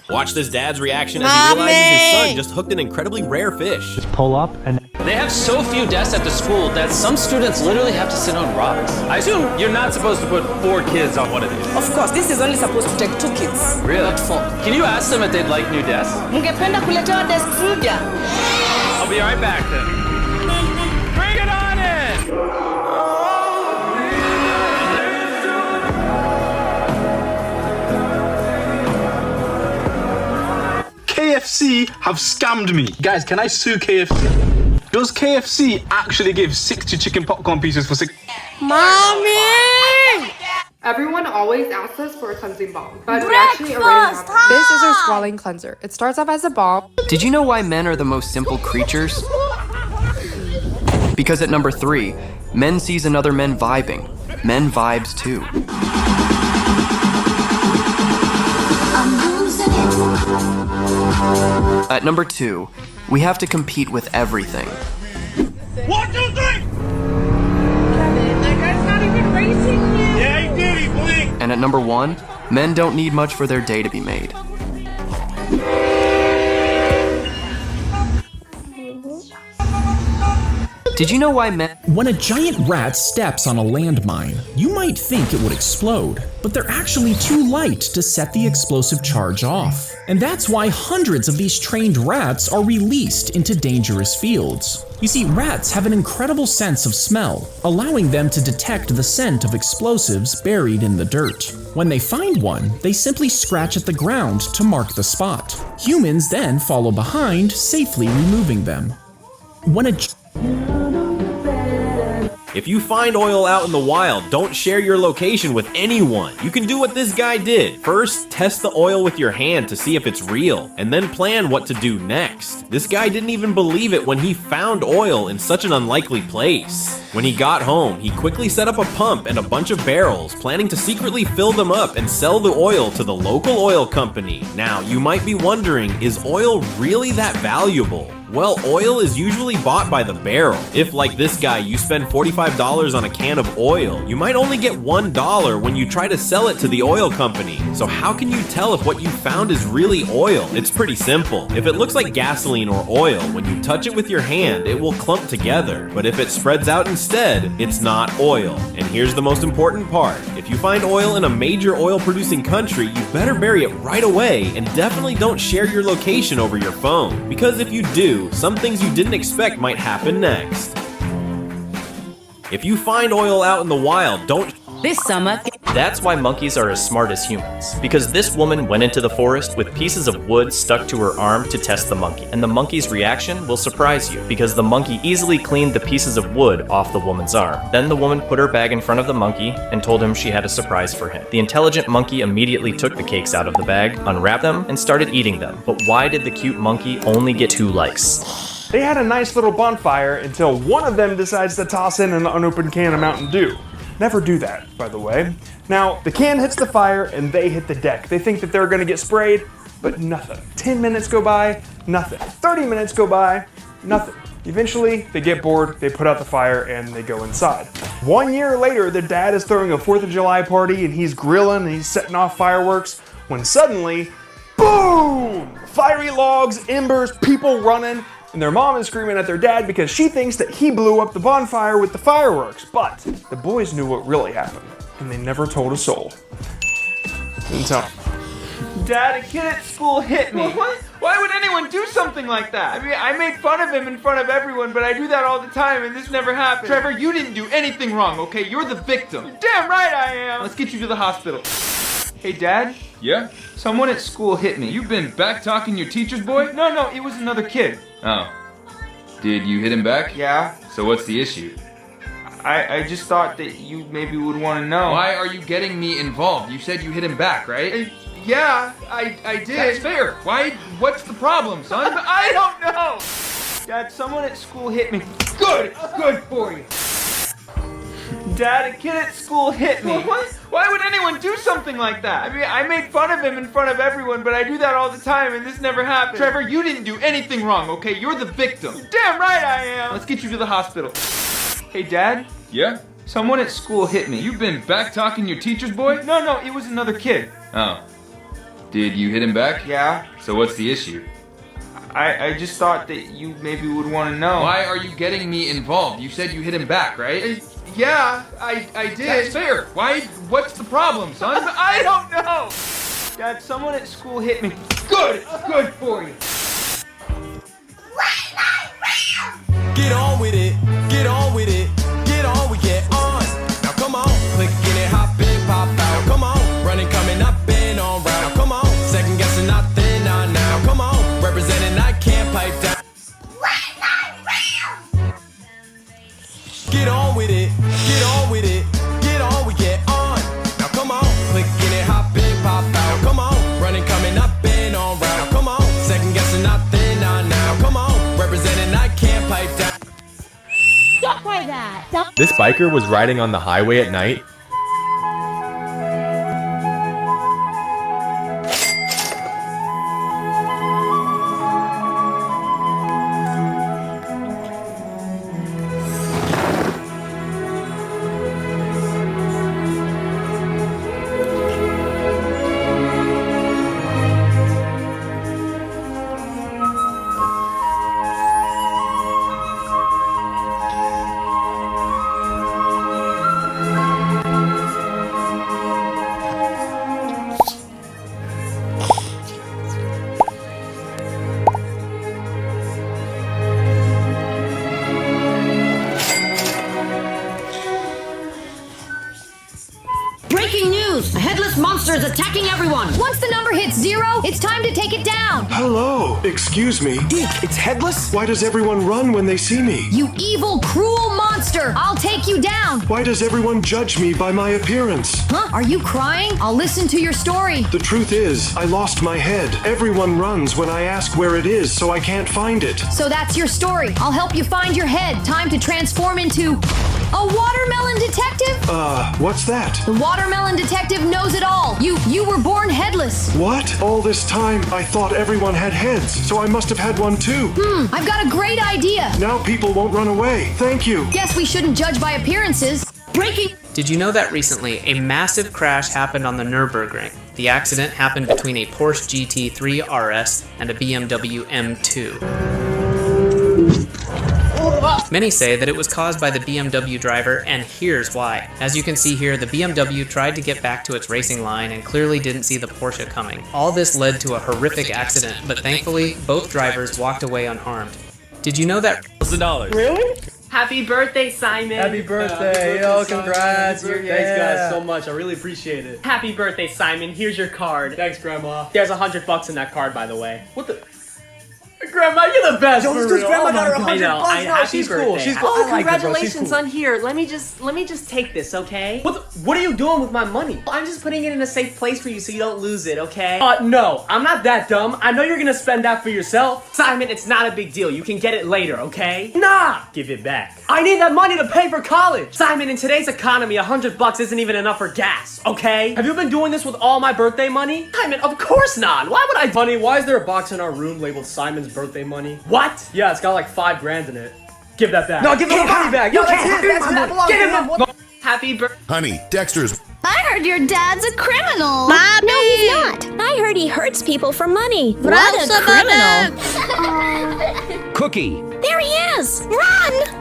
Watch this dad's reaction as he realizes his son just hooked an incredibly rare fish. Just pull up and... They have so few desks at the school that some students literally have to sit on rocks. I assume you're not supposed to put 4 kids on one of these. Of course, this is only supposed to take 2 kids. Really? Can you ask them if they'd like new desks? Mungependa kuletewa desk mpya. I'll be right back then. Bring it on in! KFC have scammed me. Guys, can I sue KFC? Does KFC actually give 60 chicken popcorn pieces for 6? Mommy! Everyone always asks us for a cleansing balm, but we actually already have it. This is our swelling cleanser. It starts off as a balm. Did you know why men are the most simple creatures? Because at number 3, men sees another men vibing. Men vibes too. At number 2, we have to compete with everything. 1, 2, 3! Kevin, that guy's not even racing you! Yeah, he did, he blinked! And at number 1, men don't need much for their day to be made. Did you know why men... When a giant rat steps on a landmine, you might think it would explode, but they're actually too light to set the explosive charge off. And that's why hundreds of these trained rats are released into dangerous fields. You see, rats have an incredible sense of smell, allowing them to detect the scent of explosives buried in the dirt. When they find one, they simply scratch at the ground to mark the spot. Humans then follow behind, safely removing them. When a If you find oil out in the wild, don't share your location with anyone. You can do what this guy did. First, test the oil with your hand to see if it's real, and then plan what to do next. This guy didn't even believe it when he found oil in such an unlikely place. When he got home, he quickly set up a pump and a bunch of barrels, planning to secretly fill them up and sell the oil to the local oil company. Now, you might be wondering, is oil really that valuable? Well, oil is usually bought by the barrel. If, like this guy, you spend $45 on a can of oil, you might only get $1 when you try to sell it to the oil company. So how can you tell if what you found is really oil? It's pretty simple. If it looks like gasoline or oil, when you touch it with your hand, it will clump together. But if it spreads out instead, it's not oil. And here's the most important part. If you find oil in a major oil-producing country, you better bury it right away, and definitely don't share your location over your phone. Because if you do, some things you didn't expect might happen next. If you find oil out in the wild, don't... This summer... That's why monkeys are as smart as humans. Because this woman went into the forest with pieces of wood stuck to her arm to test the monkey. And the monkey's reaction will surprise you, because the monkey easily cleaned the pieces of wood off the woman's arm. Then the woman put her bag in front of the monkey and told him she had a surprise for him. The intelligent monkey immediately took the cakes out of the bag, unwrapped them, and started eating them. But why did the cute monkey only get 2 likes? They had a nice little bonfire until one of them decides to toss in an unopened can of Mountain Dew. Never do that, by the way. Now, the can hits the fire and they hit the deck. They think that they're gonna get sprayed, but nothing. 10 minutes go by, nothing. 30 minutes go by, nothing. Eventually, they get bored, they put out the fire, and they go inside. 1 year later, the dad is throwing a 4th of July party and he's grilling and he's setting off fireworks when suddenly, boom! Fiery logs, embers, people running, and their mom is screaming at their dad because she thinks that he blew up the bonfire with the fireworks. But the boys knew what really happened, and they never told a soul. Didn't tell. Dad, a kid at school hit me. What? Why would anyone do something like that? I mean, I made fun of him in front of everyone, but I do that all the time, and this never happened. Trevor, you didn't do anything wrong, okay? You're the victim. You're damn right I am. Let's get you to the hospital. Hey, Dad? Yeah? Someone at school hit me. You've been back-talking your teacher's boy? No, it was another kid. Oh. Did you hit him back? Yeah. So what's the issue? I just thought that you maybe would want to know. Why are you getting me involved? You said you hit him back, right? Yeah, I did. That's fair. Why? What's the problem, son? I don't know. Dad, someone at school hit me. Good for you. Dad, a kid at school hit me. What? Why would anyone do something like that? I mean, I made fun of him in front of everyone, but I do that all the time, and this never happened. Trevor, you didn't do anything wrong, okay? You're the victim. You're damn right I am. Let's get you to the hospital. Hey, Dad? Yeah? Someone at school hit me. You've been back-talking your teacher's boy? No, it was another kid. Oh. Did you hit him back? Yeah. So what's the issue? I just thought that you maybe would want to know. Why are you getting me involved? You said you hit him back, right? Yeah, I did. That's fair. Why? What's the problem, son? I don't know. Dad, someone at school hit me. Good for you. Get on with it, get on with it, get on, we get on. Now come on, click in it, hop in, pop out. Come on, running, coming up and on route. Now come on, second guessing nothing on now. Come on, representing, I can't pipe down. Get on with it, get on with it, get on, we get on. Now come on, click in it, hop in, pop out. Come on, running, coming up and on route. Now come on, second guessing nothing on now. Come on, representing, I can't pipe down. Stop like that. Stop. This biker was riding on the highway at night. Breaking news! A headless monster is attacking everyone! Once the number hits 0, it's time to take it down! Hello, excuse me. Geek, it's headless? Why does everyone run when they see me? You evil, cruel monster! I'll take you down! Why does everyone judge me by my appearance? Huh? Are you crying? I'll listen to your story. The truth is, I lost my head. Everyone runs when I ask where it is, so I can't find it. So that's your story. I'll help you find your head. Time to transform into a watermelon detective? What's that? The watermelon detective knows it all. You were born headless. What? All this time, I thought everyone had heads, so I must have had one too. I've got a great idea. Now people won't run away. Thank you. Guess we shouldn't judge by appearances. Breaking. Did you know that recently a massive crash happened on the Nürburgring? The accident happened between a Porsche GT3 RS and a BMW M2. Many say that it was caused by the BMW driver, and here's why. As you can see here, the BMW tried to get back to its racing line and clearly didn't see the Porsche coming. All this led to a horrific accident, but thankfully, both drivers walked away unharmed. Did you know that $1,000? Really? Happy birthday, Simon! Happy birthday! Yo, congrats! Thanks, guys, so much. I really appreciate it. Happy birthday, Simon. Here's your card. Thanks, Grandma. There's $100 in that card, by the way. What the? Grandma, you're the best. Yo, for because real. Grandma got her Oh my $100. God. No, she's cool. She's cool. Oh, I like her, bro. She's congratulations, cool. son. Here, let me just take this, okay? What are you doing with my money? I'm just putting it in a safe place for you so you don't lose it, okay? No, I'm not that dumb. I know you're gonna spend that for yourself. Simon, it's not a big deal. You can get it later, okay? Nah! Give it back. I need that money to pay for college. Simon, in today's economy, $100 isn't even enough for gas, okay? Have you been doing this with all my birthday money? Simon, of course not. Why would I? Honey, why is there a box in our room labeled Simon's birthday money? What? Yeah, it's got like $5 grand in it. Give that back. No, give the money back. Yo, You that's can't it. have That's my it. money. Get Get him. him. Happy birthday. Honey, Dexter's. I heard your dad's a criminal. Mommy! No, he's not. I heard he hurts people for money. What a criminal. Cookie, There he is. Run!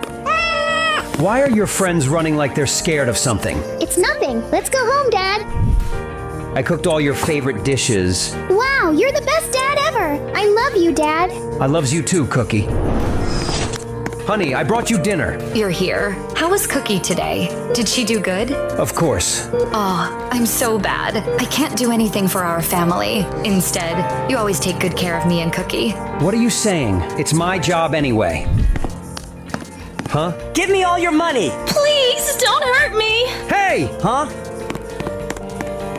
why are your friends running like they're scared of something? It's nothing. Let's go home, Dad. I cooked all your favorite dishes. Wow, you're the best dad ever. I love you, Dad. I loves you too, Cookie. Honey, I brought you dinner. You're here. How was Cookie today? Did she do good? Of course. Oh, I'm so bad. I can't do anything for our family. Instead, you always take good care of me and Cookie. What are you saying? It's my job anyway. Huh? Give me all your money! Please, don't hurt me. Hey! Huh?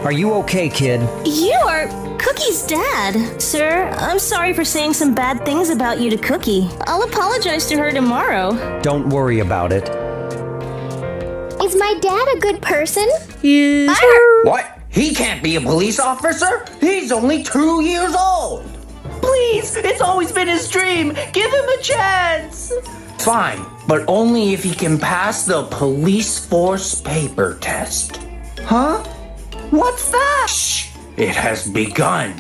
Are you okay, kid? You are Cookie's dad. Sir, I'm sorry for saying some bad things about you to Cookie. I'll apologize to her tomorrow. Don't worry about it. Is my dad a good person? What? He can't be a police officer? He's only 2 years old! Please, it's always been his dream. Give him a chance. Fine, but only if he can pass the police force paper test. Huh? What's that? Shh! It has begun.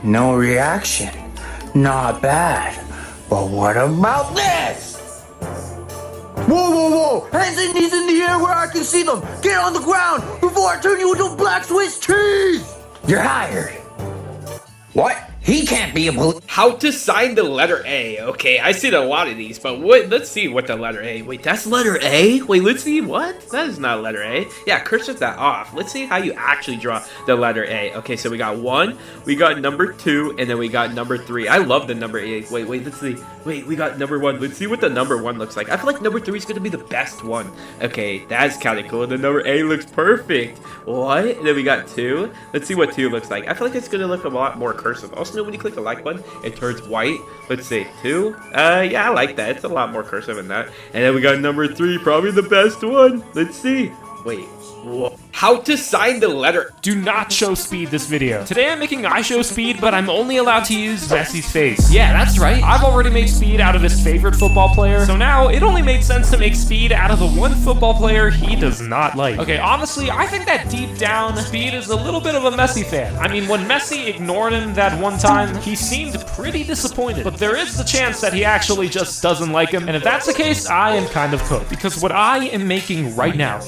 No reaction. Not bad. But what about this? Whoa, whoa, whoa! Hands and knees in the air where I can see them! Get on the ground before I turn you into black Swiss cheese! You're hired. What? He can't be a police. How to sign the letter A. Okay, I seen a lot of these, but let's see what the letter A. Wait, that's letter A? Wait, let's see what? That is not letter A. Yeah, cursive that off. Let's see how you actually draw the letter A. Okay, so we got 1, we got number 2, and then we got number 3. I love the number A. Wait, let's see. Wait, we got number 1. Let's see what the number 1 looks like. I feel like number 3 is gonna be the best one. Okay, that's kind of cool. The number A looks perfect. What? And then we got 2. Let's see what 2 looks like. I feel like it's gonna look a lot more cursive. Also, when you click the like button, it turns white. Let's see, 2. Yeah, I like that. It's a lot more cursive than that. And then we got number 3, probably the best one. Let's see. Wait. Whoa. How to sign the letter. Do not show Speed this video. Today I'm making I Show Speed, but I'm only allowed to use Messi's face. Yeah, that's right. I've already made Speed out of his favorite football player, so now it only made sense to make Speed out of the one football player he does not like. Okay, honestly, I think that deep down, Speed is a little bit of a Messi fan. I mean, when Messi ignored him that one time, he seemed pretty disappointed, but there is the chance that he actually just doesn't like him, and if that's the case, I am kind of cooked, because what I am making right now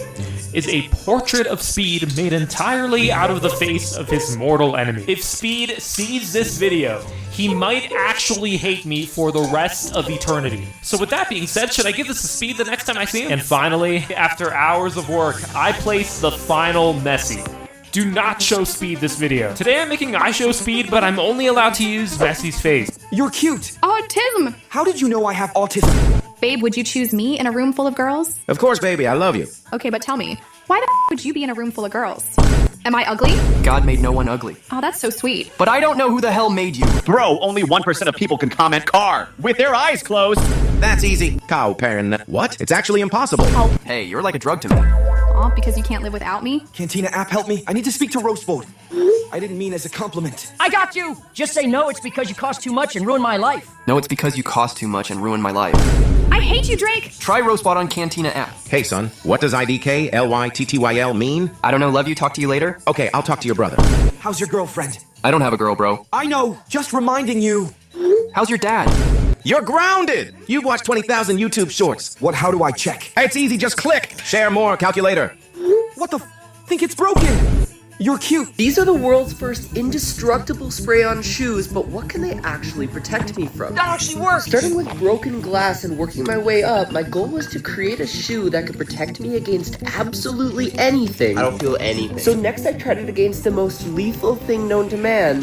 This is a portrait of Speed made entirely out of the face of his mortal enemy. If Speed sees this video, he might actually hate me for the rest of eternity. So with that being said, should I give this to Speed the next time I see him? And finally, after hours of work, I place the final Messi. Do not show Speed this video. Today I'm making I show Speed, but I'm only allowed to use Messi's face. You're cute. Autism! How did you know I have autism? Babe, would you choose me in a room full of girls? Of course, baby, I love you. Okay, but tell me, why the would you be in a room full of girls? Am I ugly? God made no one ugly. Oh, that's so sweet. But I don't know who the hell made you. Bro, only 1% of people can comment car with their eyes closed. That's easy. Cow parent. What? It's actually impossible. Hey, you're like a drug to me. Aw, because you can't live without me? Cantina app, help me. I need to speak to Roast Boat. I didn't mean as a compliment. I got you! Just say no, it's because you cost too much and ruined my life. No, it's because you cost too much and ruined my life. I hate you, Drake! Try Roastbot on Cantina app. Hey, son, what does IDKLYTTYL mean? I don't know, love you, talk to you later? Okay, I'll talk to your brother. How's your girlfriend? I don't have a girl, bro. I know, just reminding you. How's your dad? You're grounded! You've watched 20,000 YouTube shorts. How do I check? It's easy, just click. Share more, calculator. What the think it's broken? You're cute. These are the world's first indestructible spray-on shoes, but what can they actually protect me from? That actually works! Starting with broken glass and working my way up, my goal was to create a shoe that could protect me against absolutely anything. I don't feel anything. So next I tried it against the most lethal thing known to man.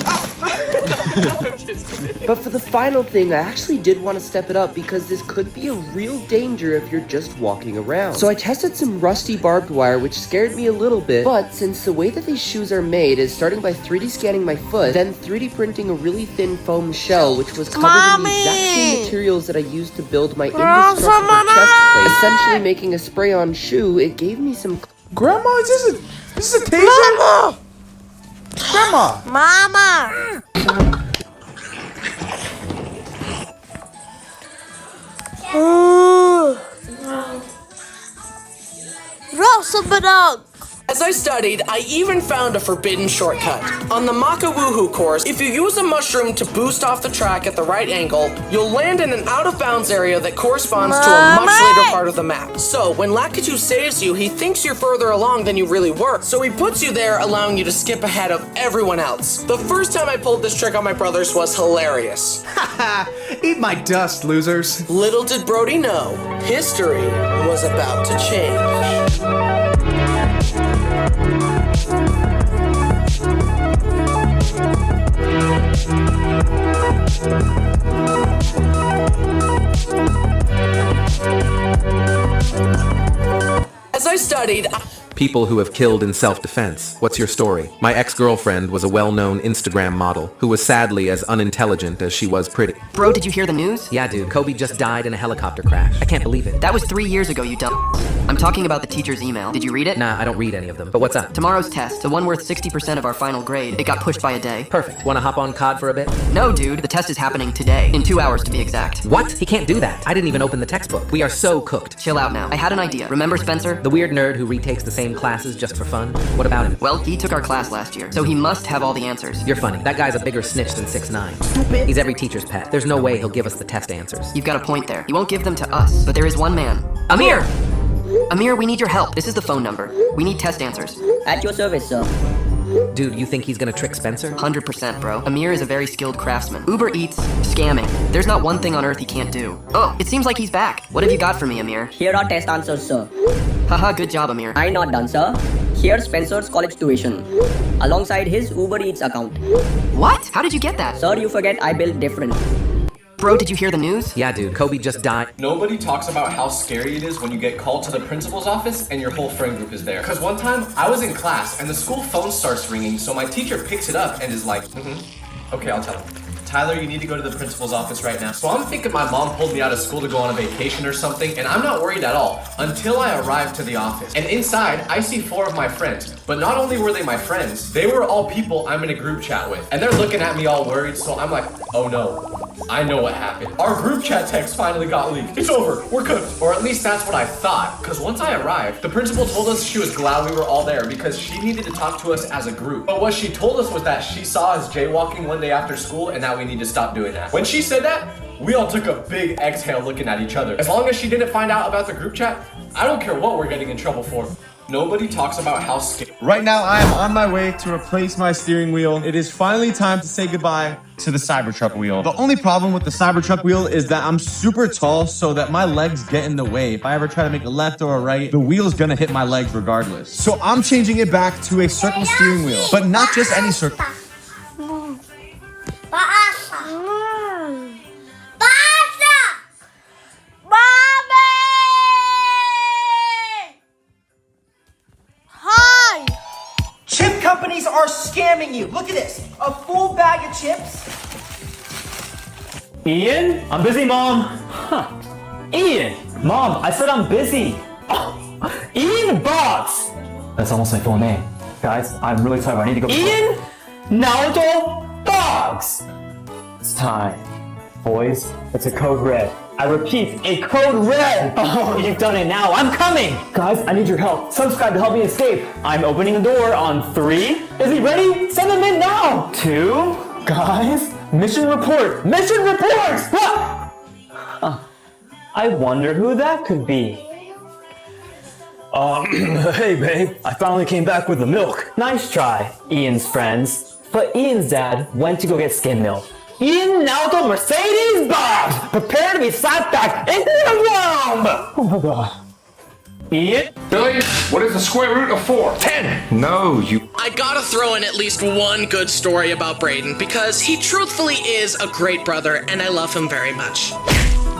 But for the final thing, I actually did want to step it up because this could be a real danger if you're just walking around. So I tested some rusty barbed wire, which scared me a little bit, but since the way that these shoes are made is starting by 3D scanning my foot, then 3D printing a really thin foam shell, which was covered in the exact same materials that I used to build my indestructible chest plate, essentially making a spray-on shoe, it gave me some... Grandma, is this a taser? Grandma! Mama! As I studied, I even found a forbidden shortcut. On the Maka Woohoo course, if you use a mushroom to boost off the track at the right angle, you'll land in an out-of-bounds area that corresponds to a much later part of the map. So, when Lakitu saves you, he thinks you're further along than you really were, so he puts you there, allowing you to skip ahead of everyone else. The first time I pulled this trick on my brothers was hilarious. Haha, eat my dust, losers. Little did Brody know, history was about to change. As I studied, People who have killed in self-defense. What's your story? My ex-girlfriend was a well-known Instagram model who was sadly as unintelligent as she was pretty. Bro, did you hear the news? Yeah, dude, Kobe just died in a helicopter crash. I can't believe it. That was 3 years ago, you dumb. I'm talking about the teacher's email. Did you read it? Nah, I don't read any of them. But what's up? Tomorrow's test, the one worth 60% of our final grade. It got pushed by a day. Perfect. Wanna hop on COD for a bit? No, dude, the test is happening today. In 2 hours to be exact. What? He can't do that. I didn't even open the textbook. We are so cooked. Chill out now. I had an idea. Remember Spencer? The weird nerd who retakes the same classes just for fun? What about him? Well, he took our class last year, so he must have all the answers. You're funny. That guy's a bigger snitch than 6'9". He's every teacher's pet. There's no way he'll give us the test answers. You've got a point there. He won't give them to us, but there is one man. Amir! Amir, we need your help. This is the phone number. We need test answers. At your service, sir. Dude, you think he's gonna trick Spencer? 100%, bro. Amir is a very skilled craftsman. Uber Eats, scamming. There's not one thing on earth he can't do. Oh, it seems like he's back. What have you got for me, Amir? Here are test answers, sir. Haha, good job, Amir. I'm not done, sir. Here's Spencer's college tuition, alongside his Uber Eats account. What? How did you get that? Sir, you forget I built different. Bro, did you hear the news? Yeah, dude, Kobe just died. Nobody talks about how scary it is when you get called to the principal's office and your whole friend group is there. Because one time, I was in class and the school phone starts ringing, so my teacher picks it up and is like, okay, I'll tell him. Tyler, you need to go to the principal's office right now. So I'm thinking my mom pulled me out of school to go on a vacation or something, and I'm not worried at all until I arrive to the office. And inside, I see 4 of my friends. But not only were they my friends, they were all people I'm in a group chat with. And they're looking at me all worried, so I'm like, oh no. I know what happened. Our group chat text finally got leaked. It's over. We're cooked. Or at least that's what I thought. Because once I arrived, the principal told us she was glad we were all there because she needed to talk to us as a group. But what she told us was that she saw us jaywalking one day after school and that we need to stop doing that. When she said that, we all took a big exhale looking at each other. As long as she didn't find out about the group chat, I don't care what we're getting in trouble for. Nobody talks about how scary. Right now, I am on my way to replace my steering wheel. It is finally time to say goodbye to the Cybertruck wheel. The only problem with the Cybertruck wheel is that I'm super tall, so that my legs get in the way. If I ever try to make a left or a right, the wheel's gonna hit my legs regardless. So I'm changing it back to a circle steering wheel, but not just any circle. Hi! Chip companies are scamming you. Look at this. A full bag of chips. Ian? I'm busy, Mom. Huh. Ian! Mom, I said I'm busy. Oh, Ian Boggs! That's almost my full name. Guys, I'm really sorry. I need to go. Ian Naruto Boggs! It's time. Boys, it's a code red. I repeat, a code red! Oh, you've done it now. I'm coming! Guys, I need your help. Subscribe to help me escape. I'm opening the door on 3. Is he ready? Send him in now! 2. Guys, mission report! Mission report! I wonder who that could be. Hey babe, I finally came back with the milk. Nice try, Ian's friends. But Ian's dad went to go get skim milk. Ian Naruto Mercedes Boggs! Prepare to be slapped back into the room! Oh my god. Ian? Billy, what is the square root of 4? 10! No, you... I gotta throw in at least one good story about Brayden, because he truthfully is a great brother, and I love him very much.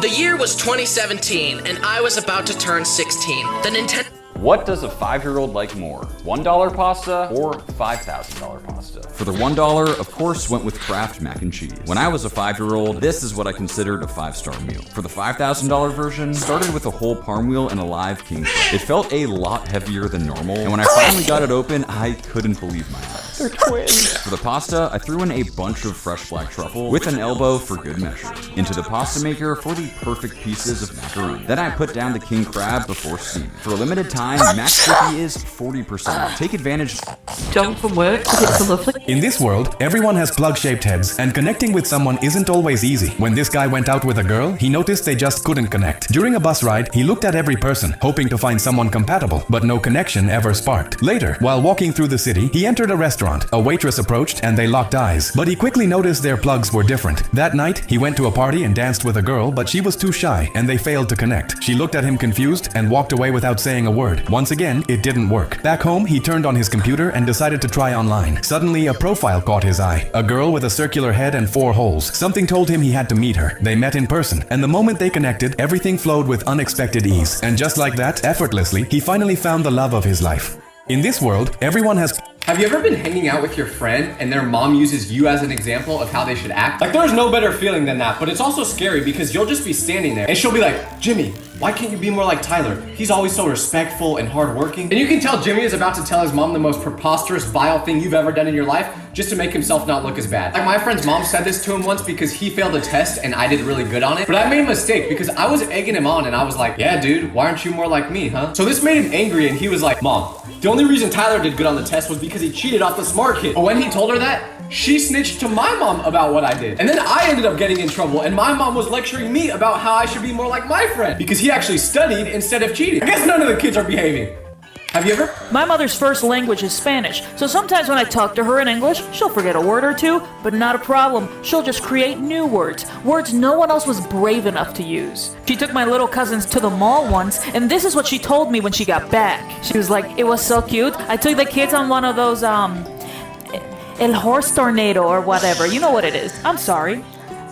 The year was 2017, and I was about to turn 16. The Nintendo... What does a 5-year-old like more? $1 pasta or $5,000 pasta? For the $1, of course, went with Kraft mac and cheese. When I was a 5-year-old, this is what I considered a 5-star meal. For the $5,000 version, started with a whole parm wheel and a live king crab. It felt a lot heavier than normal, and when I finally got it open, I couldn't believe my eyes. They're twins. For the pasta, I threw in a bunch of fresh black truffle with an elbow for good measure. Into the pasta maker for the perfect pieces of macaroni. Then I put down the king crab before steaming. For a limited time, Max Sticky is 40%. Take advantage. John from work to get some lovely. In this world, everyone has plug-shaped heads, and connecting with someone isn't always easy. When this guy went out with a girl, he noticed they just couldn't connect. During a bus ride, he looked at every person, hoping to find someone compatible, but no connection ever sparked. Later, while walking through the city, he entered a restaurant. A waitress approached, and they locked eyes. But he quickly noticed their plugs were different. That night, he went to a party and danced with a girl, but she was too shy, and they failed to connect. She looked at him confused and walked away without saying a word. Once again, it didn't work. Back home, he turned on his computer and decided to try online. Suddenly, a profile caught his eye. A girl with a circular head and 4 holes. Something told him he had to meet her. They met in person, and the moment they connected, everything flowed with unexpected ease. And just like that, effortlessly, he finally found the love of his life. In this world, everyone has... Have you ever been hanging out with your friend and their mom uses you as an example of how they should act? Like, there's no better feeling than that, but it's also scary because you'll just be standing there and she'll be like, Jimmy, why can't you be more like Tyler? He's always so respectful and hardworking. And you can tell Jimmy is about to tell his mom the most preposterous, vile thing you've ever done in your life just to make himself not look as bad. Like, my friend's mom said this to him once because he failed a test and I did really good on it. But I made a mistake because I was egging him on and I was like, yeah, dude, why aren't you more like me, huh? So this made him angry and he was like, Mom, the only reason Tyler did good on the test was because he cheated off the smart kid. But when he told her that, she snitched to my mom about what I did. And then I ended up getting in trouble and my mom was lecturing me about how I should be more like my friend because he actually studied instead of cheating. I guess none of the kids are behaving. Have you ever? My mother's first language is Spanish, so sometimes when I talk to her in English, she'll forget a word or two, but not a problem. She'll just create new words, words no one else was brave enough to use. She took my little cousins to the mall once, and this is what she told me when she got back. She was like, it was so cute. I took the kids on one of those, El Horse Tornado or whatever. You know what it is. I'm sorry.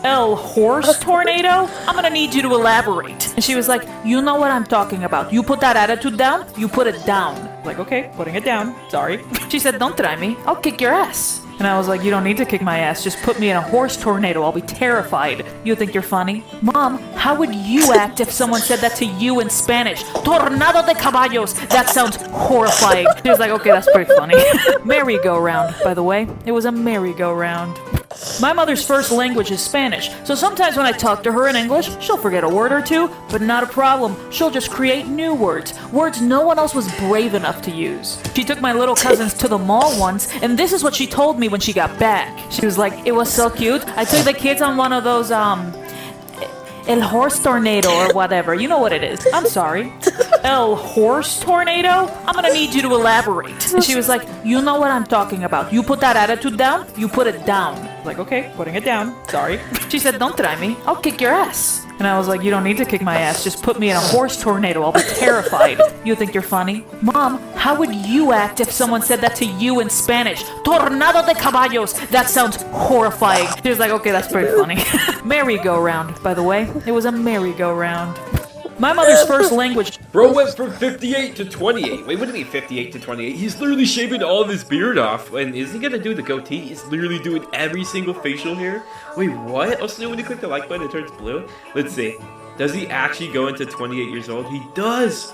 El Horse Tornado? I'm gonna need you to elaborate. And she was like, you know what I'm talking about. You put that attitude down, you put it down. Like, okay, putting it down. Sorry. She said, don't try me. I'll kick your ass. And I was like, you don't need to kick my ass. Just put me in a horse tornado. I'll be terrified. You think you're funny? Mom, how would you act if someone said that to you in Spanish? Tornado de caballos. That sounds horrifying. She was like, okay, that's pretty funny. Merry-go-round, by the way. It was a merry-go-round. My mother's first language is Spanish, so sometimes when I talk to her in English, she'll forget a word or two, but not a problem. She'll just create new words, words no one else was brave enough to use. She took my little cousins to the mall once, and this is what she told me when she got back. She was like, it was so cute. I took the kids on one of those, El Horse Tornado or whatever. You know what it is. I'm sorry. El horse tornado? I'm gonna need you to elaborate. And she was like, you know what I'm talking about. You put that attitude down, you put it down. I was like, okay, putting it down. Sorry. She said, don't try me. I'll kick your ass. And I was like, you don't need to kick my ass. Just put me in a horse tornado. I'll be terrified. You think you're funny? Mom, how would you act if someone said that to you in Spanish? Tornado de caballos. That sounds horrifying. She was like, okay, that's pretty funny. Merry-go-round, by the way. It was a merry-go-round. My mother's first language. Bro went from 58 to 28. Wait, what do you mean 58 to 28? He's literally shaving all of his beard off. And is he gonna do the goatee? He's literally doing every single facial hair. Wait, what? Also, when you click the like button, it turns blue. Let's see. Does he actually go into 28 years old? He does.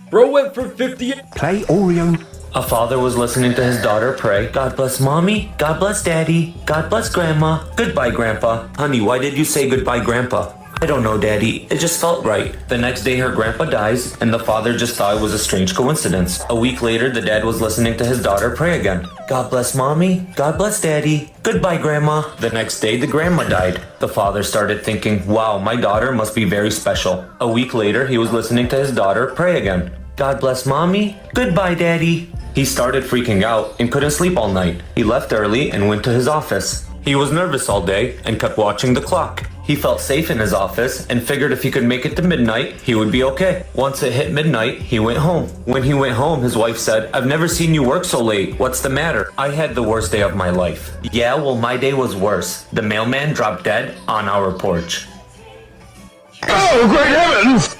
Bro went from 58. Play Oreo. A father was listening to his daughter pray. God bless mommy. God bless daddy. God bless grandma. Goodbye, grandpa. Honey, why did you say goodbye, grandpa? I don't know, Daddy. It just felt right. The next day, her grandpa dies, and the father just thought it was a strange coincidence. A week later, the dad was listening to his daughter pray again. God bless mommy. God bless daddy. Goodbye, grandma. The next day, the grandma died. The father started thinking, wow, my daughter must be very special. A week later, he was listening to his daughter pray again. God bless mommy. Goodbye, daddy. He started freaking out and couldn't sleep all night. He left early and went to his office. He was nervous all day and kept watching the clock. He felt safe in his office and figured if he could make it to midnight, he would be okay. Once it hit midnight, he went home. When he went home, his wife said, I've never seen you work so late. What's the matter? I had the worst day of my life. Yeah, well, my day was worse. The mailman dropped dead on our porch. Oh, great heavens!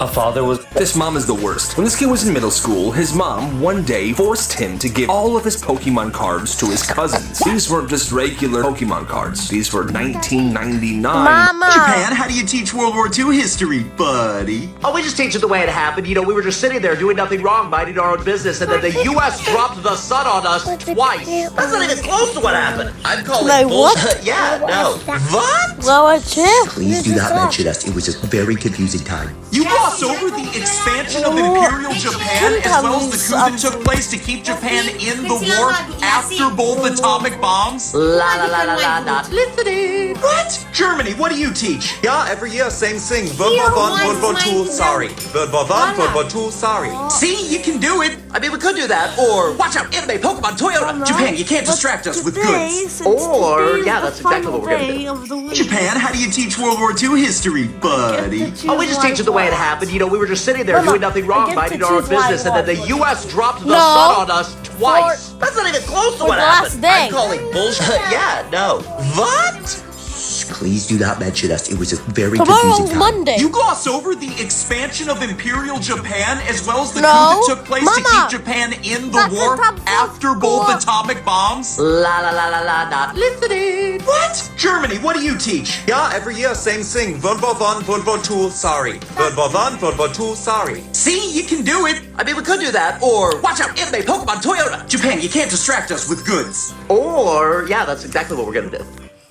A father was... This mom is the worst. When this kid was in middle school, his mom one day forced him to give all of his Pokemon cards to his cousins. These weren't just regular Pokemon cards. These were 1999. Mama! Japan, how do you teach World War II history, buddy? Oh, we just teach it the way it happened. You know, we were just sitting there doing nothing wrong, minding our own business, and then the U.S. dropped the sun on us twice. That's not even close to what happened. I'm calling bullshit. Yeah, no. What? Please do not mention us. It was a very confusing time. You gloss over the expansion of Imperial Japan as well as the coup that took place to keep Japan in the war after both atomic bombs? La la la la la, not listening. What? Germany, what do you teach? Yeah, every year, same thing. World War II, sorry. World War II, sorry. See, you can do it. I mean, we could do that, or watch out, anime, Pokemon, Toyota. Japan, you can't distract us with goods. Or, yeah, that's exactly what we're gonna do. Japan, how do you teach World War II history, buddy? Oh, we just teach it the way it happened. You know, we were just sitting there doing nothing wrong, minding our own business, and then the U.S. dropped the sun on us twice. That's not even close to what happened. I'm calling bullshit. Yeah, no. What? Please do not mention us. It was a very confusing time. Monday. You gloss over the expansion of Imperial Japan as well as the coup that took place to keep Japan in the war after both atomic bombs? La la la la la, not listening. What? Germany, what do you teach? Yeah, every year, same thing. World War I, World War II, sorry. World War I, World War II, sorry. See, you can do it. I mean, we could do that, or watch out, anime, Pokemon, Toyota. Japan, you can't distract us with goods. Or, yeah, that's exactly what we're gonna do.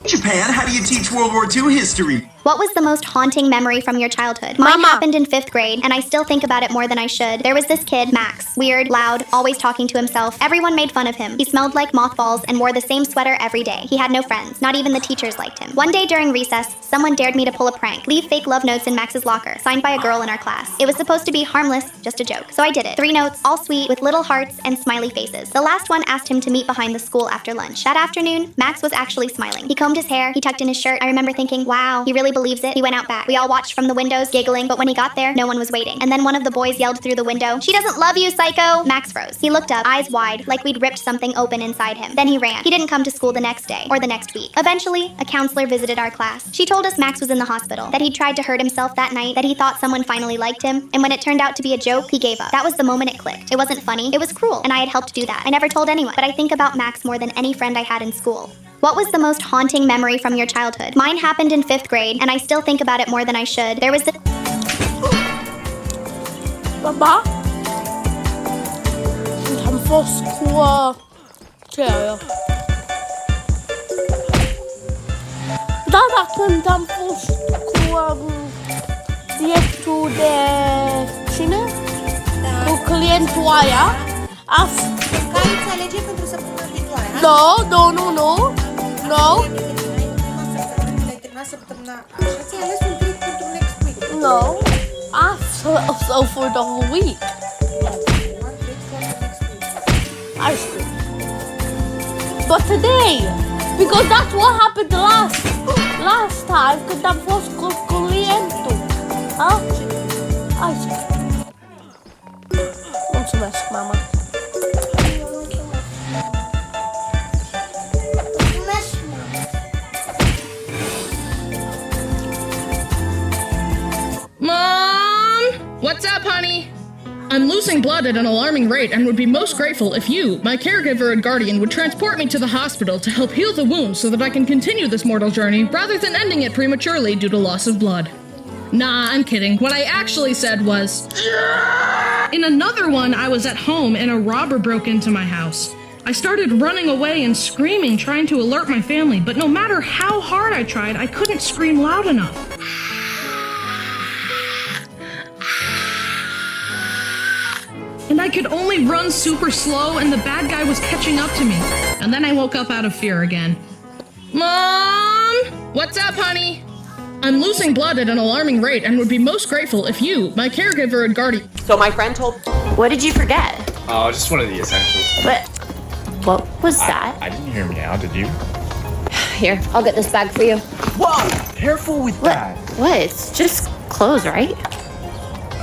Japan, how do you teach World War II history? What was the most haunting memory from your childhood? Mine happened in 5th grade, and I still think about it more than I should. There was this kid, Max. Weird, loud, always talking to himself. Everyone made fun of him. He smelled like mothballs and wore the same sweater every day. He had no friends. Not even the teachers liked him. One day during recess, someone dared me to pull a prank. Leave fake love notes in Max's locker, signed by a girl in our class. It was supposed to be harmless, just a joke. So I did it. 3 notes, all sweet, with little hearts and smiley faces. The last one asked him to meet behind the school after lunch. That afternoon, Max was actually smiling. He combed his hair, he tucked in his shirt. I remember thinking, wow, he really believes it. He went out back. We all watched from the windows, giggling, but when he got there, no one was waiting. And then one of the boys yelled through the window, "She doesn't love you, psycho!" Max froze. He looked up, eyes wide, like we'd ripped something open inside him. Then he ran. He didn't come to school the next day, or the next week. Eventually, a counselor visited our class. She told us Max was in the hospital, that he'd tried to hurt himself that night, that he thought someone finally liked him, and when it turned out to be a joke, he gave up. That was the moment it clicked. It wasn't funny, it was cruel, and I had helped do that. I never told anyone, but I think about Max more than any friend I had in school. What was the most haunting memory from your childhood? Mine happened in 5th grade, and I still think about it more than I should. There was the... Mamma? Han får skå... Tjejer. Dada când am fost cu directul de cine? Cu clientul aia. Care îți alege pentru săptămâna viitoare? No. Ai terminat săptămâna așa, ți-ai ales un clip pentru next week. No. So for the whole week. Ice cream. But today, because that's what happened last time, because that was corriendo. Huh? Ice cream. Mulțumesc, mama. Mom! What's up, honey? I'm losing blood at an alarming rate and would be most grateful if you, my caregiver and guardian, would transport me to the hospital to help heal the wounds so that I can continue this mortal journey rather than ending it prematurely due to loss of blood. Nah, I'm kidding. What I actually said was... In another one, I was at home and a robber broke into my house. I started running away and screaming, trying to alert my family, but no matter how hard I tried, I couldn't scream loud enough. And I could only run super slow and the bad guy was catching up to me. And then I woke up out of fear again. Mom! What's up, honey? I'm losing blood at an alarming rate and would be most grateful if you, my caregiver and guardian... So my friend told... What did you forget? Oh, just one of the essentials. What was that? I didn't hear meow, did you? Here, I'll get this bag for you. Whoa! Careful with that. What? It's just clothes, right?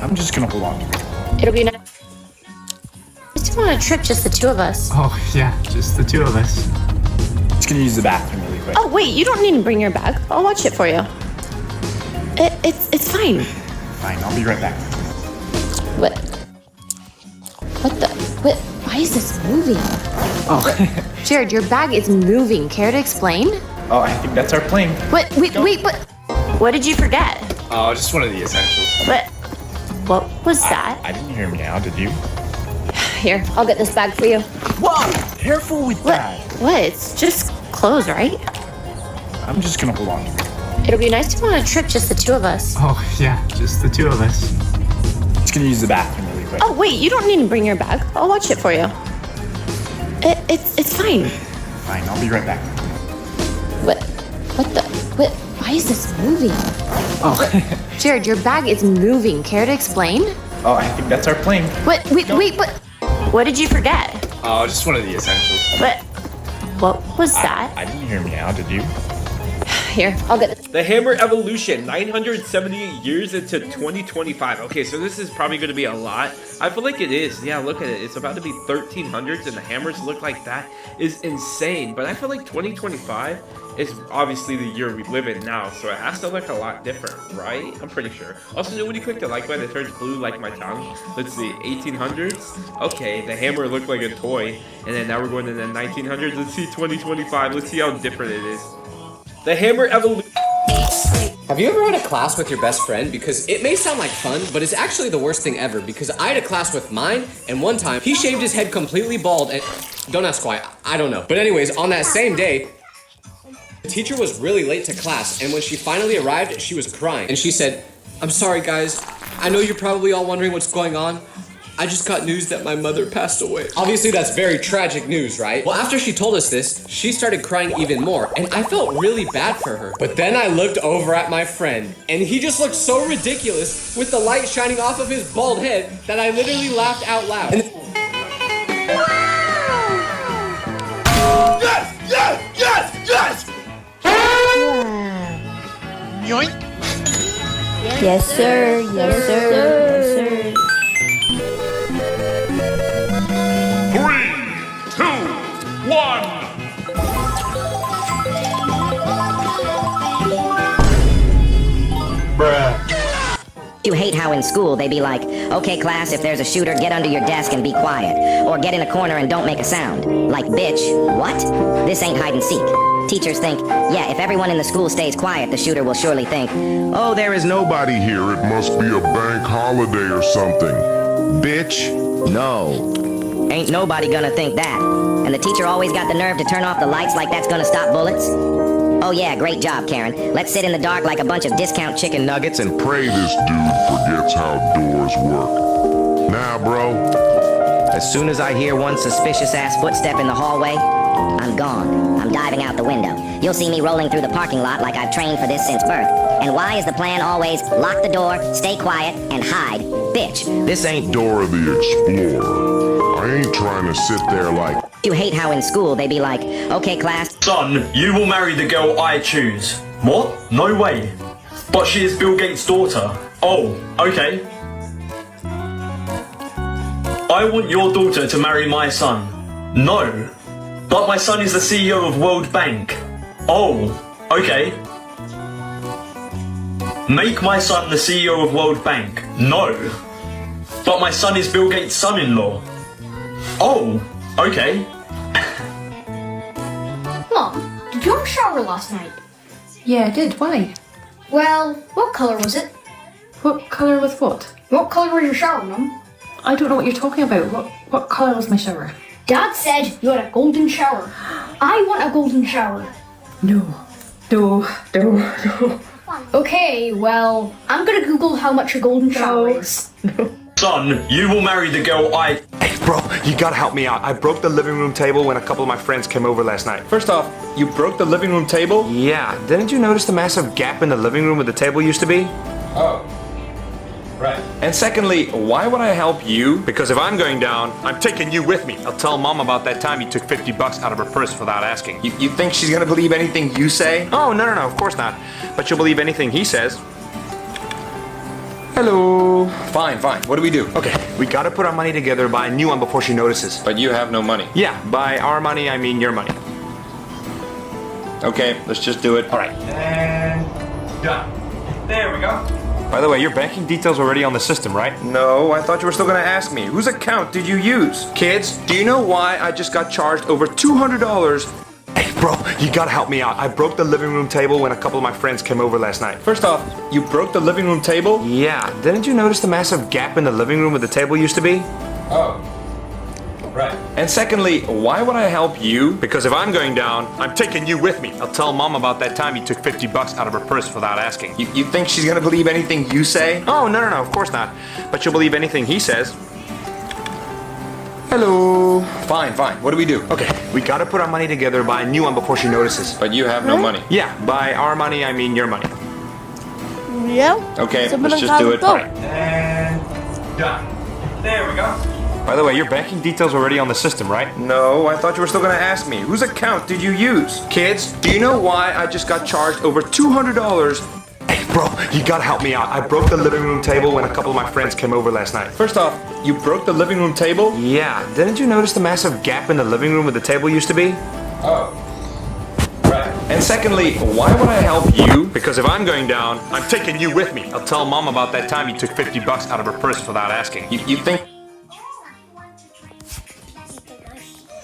I'm just gonna hold on to it. It'll be nice. I just want a trip, just the two of us. Oh, yeah, just the two of us. Just gonna use the bathroom really quick. Oh, wait, you don't need to bring your bag. I'll watch it for you. It's fine. Fine, I'll be right back. What the? Why is this moving? Oh. Jared, your bag is moving. Care to explain? Oh, I think that's our plane. Wait, what did you forget? Oh, just one of the essentials. What was that? I didn't hear meow, did you? Here, I'll get this bag for you. Whoa! Careful with that. What? It's just clothes, right? I'm just gonna hold on to it. It'll be nice to go on a trip, just the two of us. Oh, yeah, just the two of us. Just gonna use the bathroom really quick. Oh, wait, you don't need to bring your bag. I'll watch it for you. It's fine. Fine, I'll be right back. Why is this moving? Oh. Jared, your bag is moving. Care to explain? Oh, I think that's our plane. What did you forget? Oh, just one of the essentials. What was that? I didn't hear meow, did you? Here, I'll get this. The Hammer Evolution, 978 years into 2025. Okay, so this is probably going to be a lot. I feel like it is. Yeah, look at it. It's about to be 1300s and the hammers look like that is insane. But I feel like 2025 is obviously the year we live in now, so it has to look a lot different, right? I'm pretty sure. Also, when you click the like button, it turns blue like my tongue. Let's see, 1800s? Okay, the hammer looked like a toy. And then now we're going to the 1900s. Let's see 2025. Let's see how different it is. The Hammer Evolution. Have you ever had a class with your best friend? Because it may sound like fun, but it's actually the worst thing ever. Because I had a class with mine, and one time, he shaved his head completely bald, and don't ask why, I don't know. But anyways, on that same day, the teacher was really late to class, and when she finally arrived, she was crying. And she said, "I'm sorry guys, I know you're probably all wondering what's going on. I just got news that my mother passed away." Obviously, that's very tragic news, right? Well, after she told us this, she started crying even more, and I felt really bad for her. But then I looked over at my friend, and he just looked so ridiculous with the light shining off of his bald head that I literally laughed out loud. Yes! Yes! Yes! Yes! Yoink. Yes, sir. Yes, sir. Yes, sir. 3, 2, 1. Bruh. You hate how in school they be like, "Okay class, if there's a shooter, get under your desk and be quiet. Or get in a corner and don't make a sound." Like, bitch, what? This ain't hide and seek. Teachers think, yeah, if everyone in the school stays quiet, the shooter will surely think, "Oh, there is nobody here, it must be a bank holiday or something." Bitch, no. Ain't nobody gonna think that. And the teacher always got the nerve to turn off the lights like that's gonna stop bullets. Oh yeah, great job, Karen. Let's sit in the dark like a bunch of discount chicken nuggets and Pray this dude forgets how doors work. Nah, bro. As soon as I hear one suspicious-ass footstep in the hallway, I'm gone. I'm diving out the window. You'll see me rolling through the parking lot like I've trained for this since birth. And why is the plan always lock the door, stay quiet, and hide? Bitch, this ain't Dora the Explorer. I ain't trying to sit there like... You hate how in school they be like, okay class. Son, you will marry the girl I choose. What? No way. But she is Bill Gates' daughter. Oh, okay. I want your daughter to marry my son. No. But my son is the CEO of World Bank. Oh, okay. Make my son the CEO of World Bank. No. But my son is Bill Gates' son-in-law. Oh, okay. Mom, did you have a shower last night? Yeah, I did. Why? Well, what color was it? What colour was what? What color was your shower, Mum? I don't know what you're talking about. What colour was my shower? Dad said you had a golden shower. I want a golden shower. No. Okay, well, I'm gonna Google how much a golden shower is. Son, you will marry the girl I... Hey, bro, you gotta help me out. I broke the living room table when a couple of my friends came over last night. First off, you broke the living room table? Yeah. Didn't you notice the massive gap in the living room where the table used to be? Oh. Right. And secondly, why would I help you? Because if I'm going down, I'm taking you with me. I'll tell Mom about that time you took $50 out of her purse without asking. You think she's gonna believe anything you say? Oh, no, of course not. But she'll believe anything he says. Hello. Fine. What do we do? Okay, we gotta put our money together, buy a new one before she notices. But you have no money. Yeah, by our money, I mean your money. Okay, let's just do it. All right. And done. There we go. By the way, your banking details are already on the system, right? No, I thought you were still gonna ask me. Whose account did you use? Kids, do you know why I just got charged over $200? Hey, bro, you gotta help me out. I broke the living room table when a couple of my friends came over last night. First off, you broke the living room table? Yeah. Didn't you notice the massive gap in the living room where the table used to be? Oh. Right. And secondly, why would I help you? Because if I'm going down, I'm taking you with me. I'll tell Mom about that time you took $50 out of her purse without asking. You think she's gonna believe anything you say? Oh, no, of course not. But she'll believe anything he says. Hello. Fine. What do we do? Okay, we gotta put our money together, buy a new one before she notices. But you have no money. Yeah, by our money, I mean your money. Yeah. Okay, let's just do it. All right. And done. There we go. By the way, your banking details are already on the system, right? No, I thought you were still gonna ask me. Whose account did you use? Kids, do you know why I just got charged over $200? Hey, bro, you gotta help me out. I broke the living room table when a couple of my friends came over last night. First off, you broke the living room table? Yeah. Didn't you notice the massive gap in the living room where the table used to be? Oh. Right. And secondly, why would I help you? Because if I'm going down, I'm taking you with me. I'll tell Mom about that time you took $50 out of her purse without asking. You think...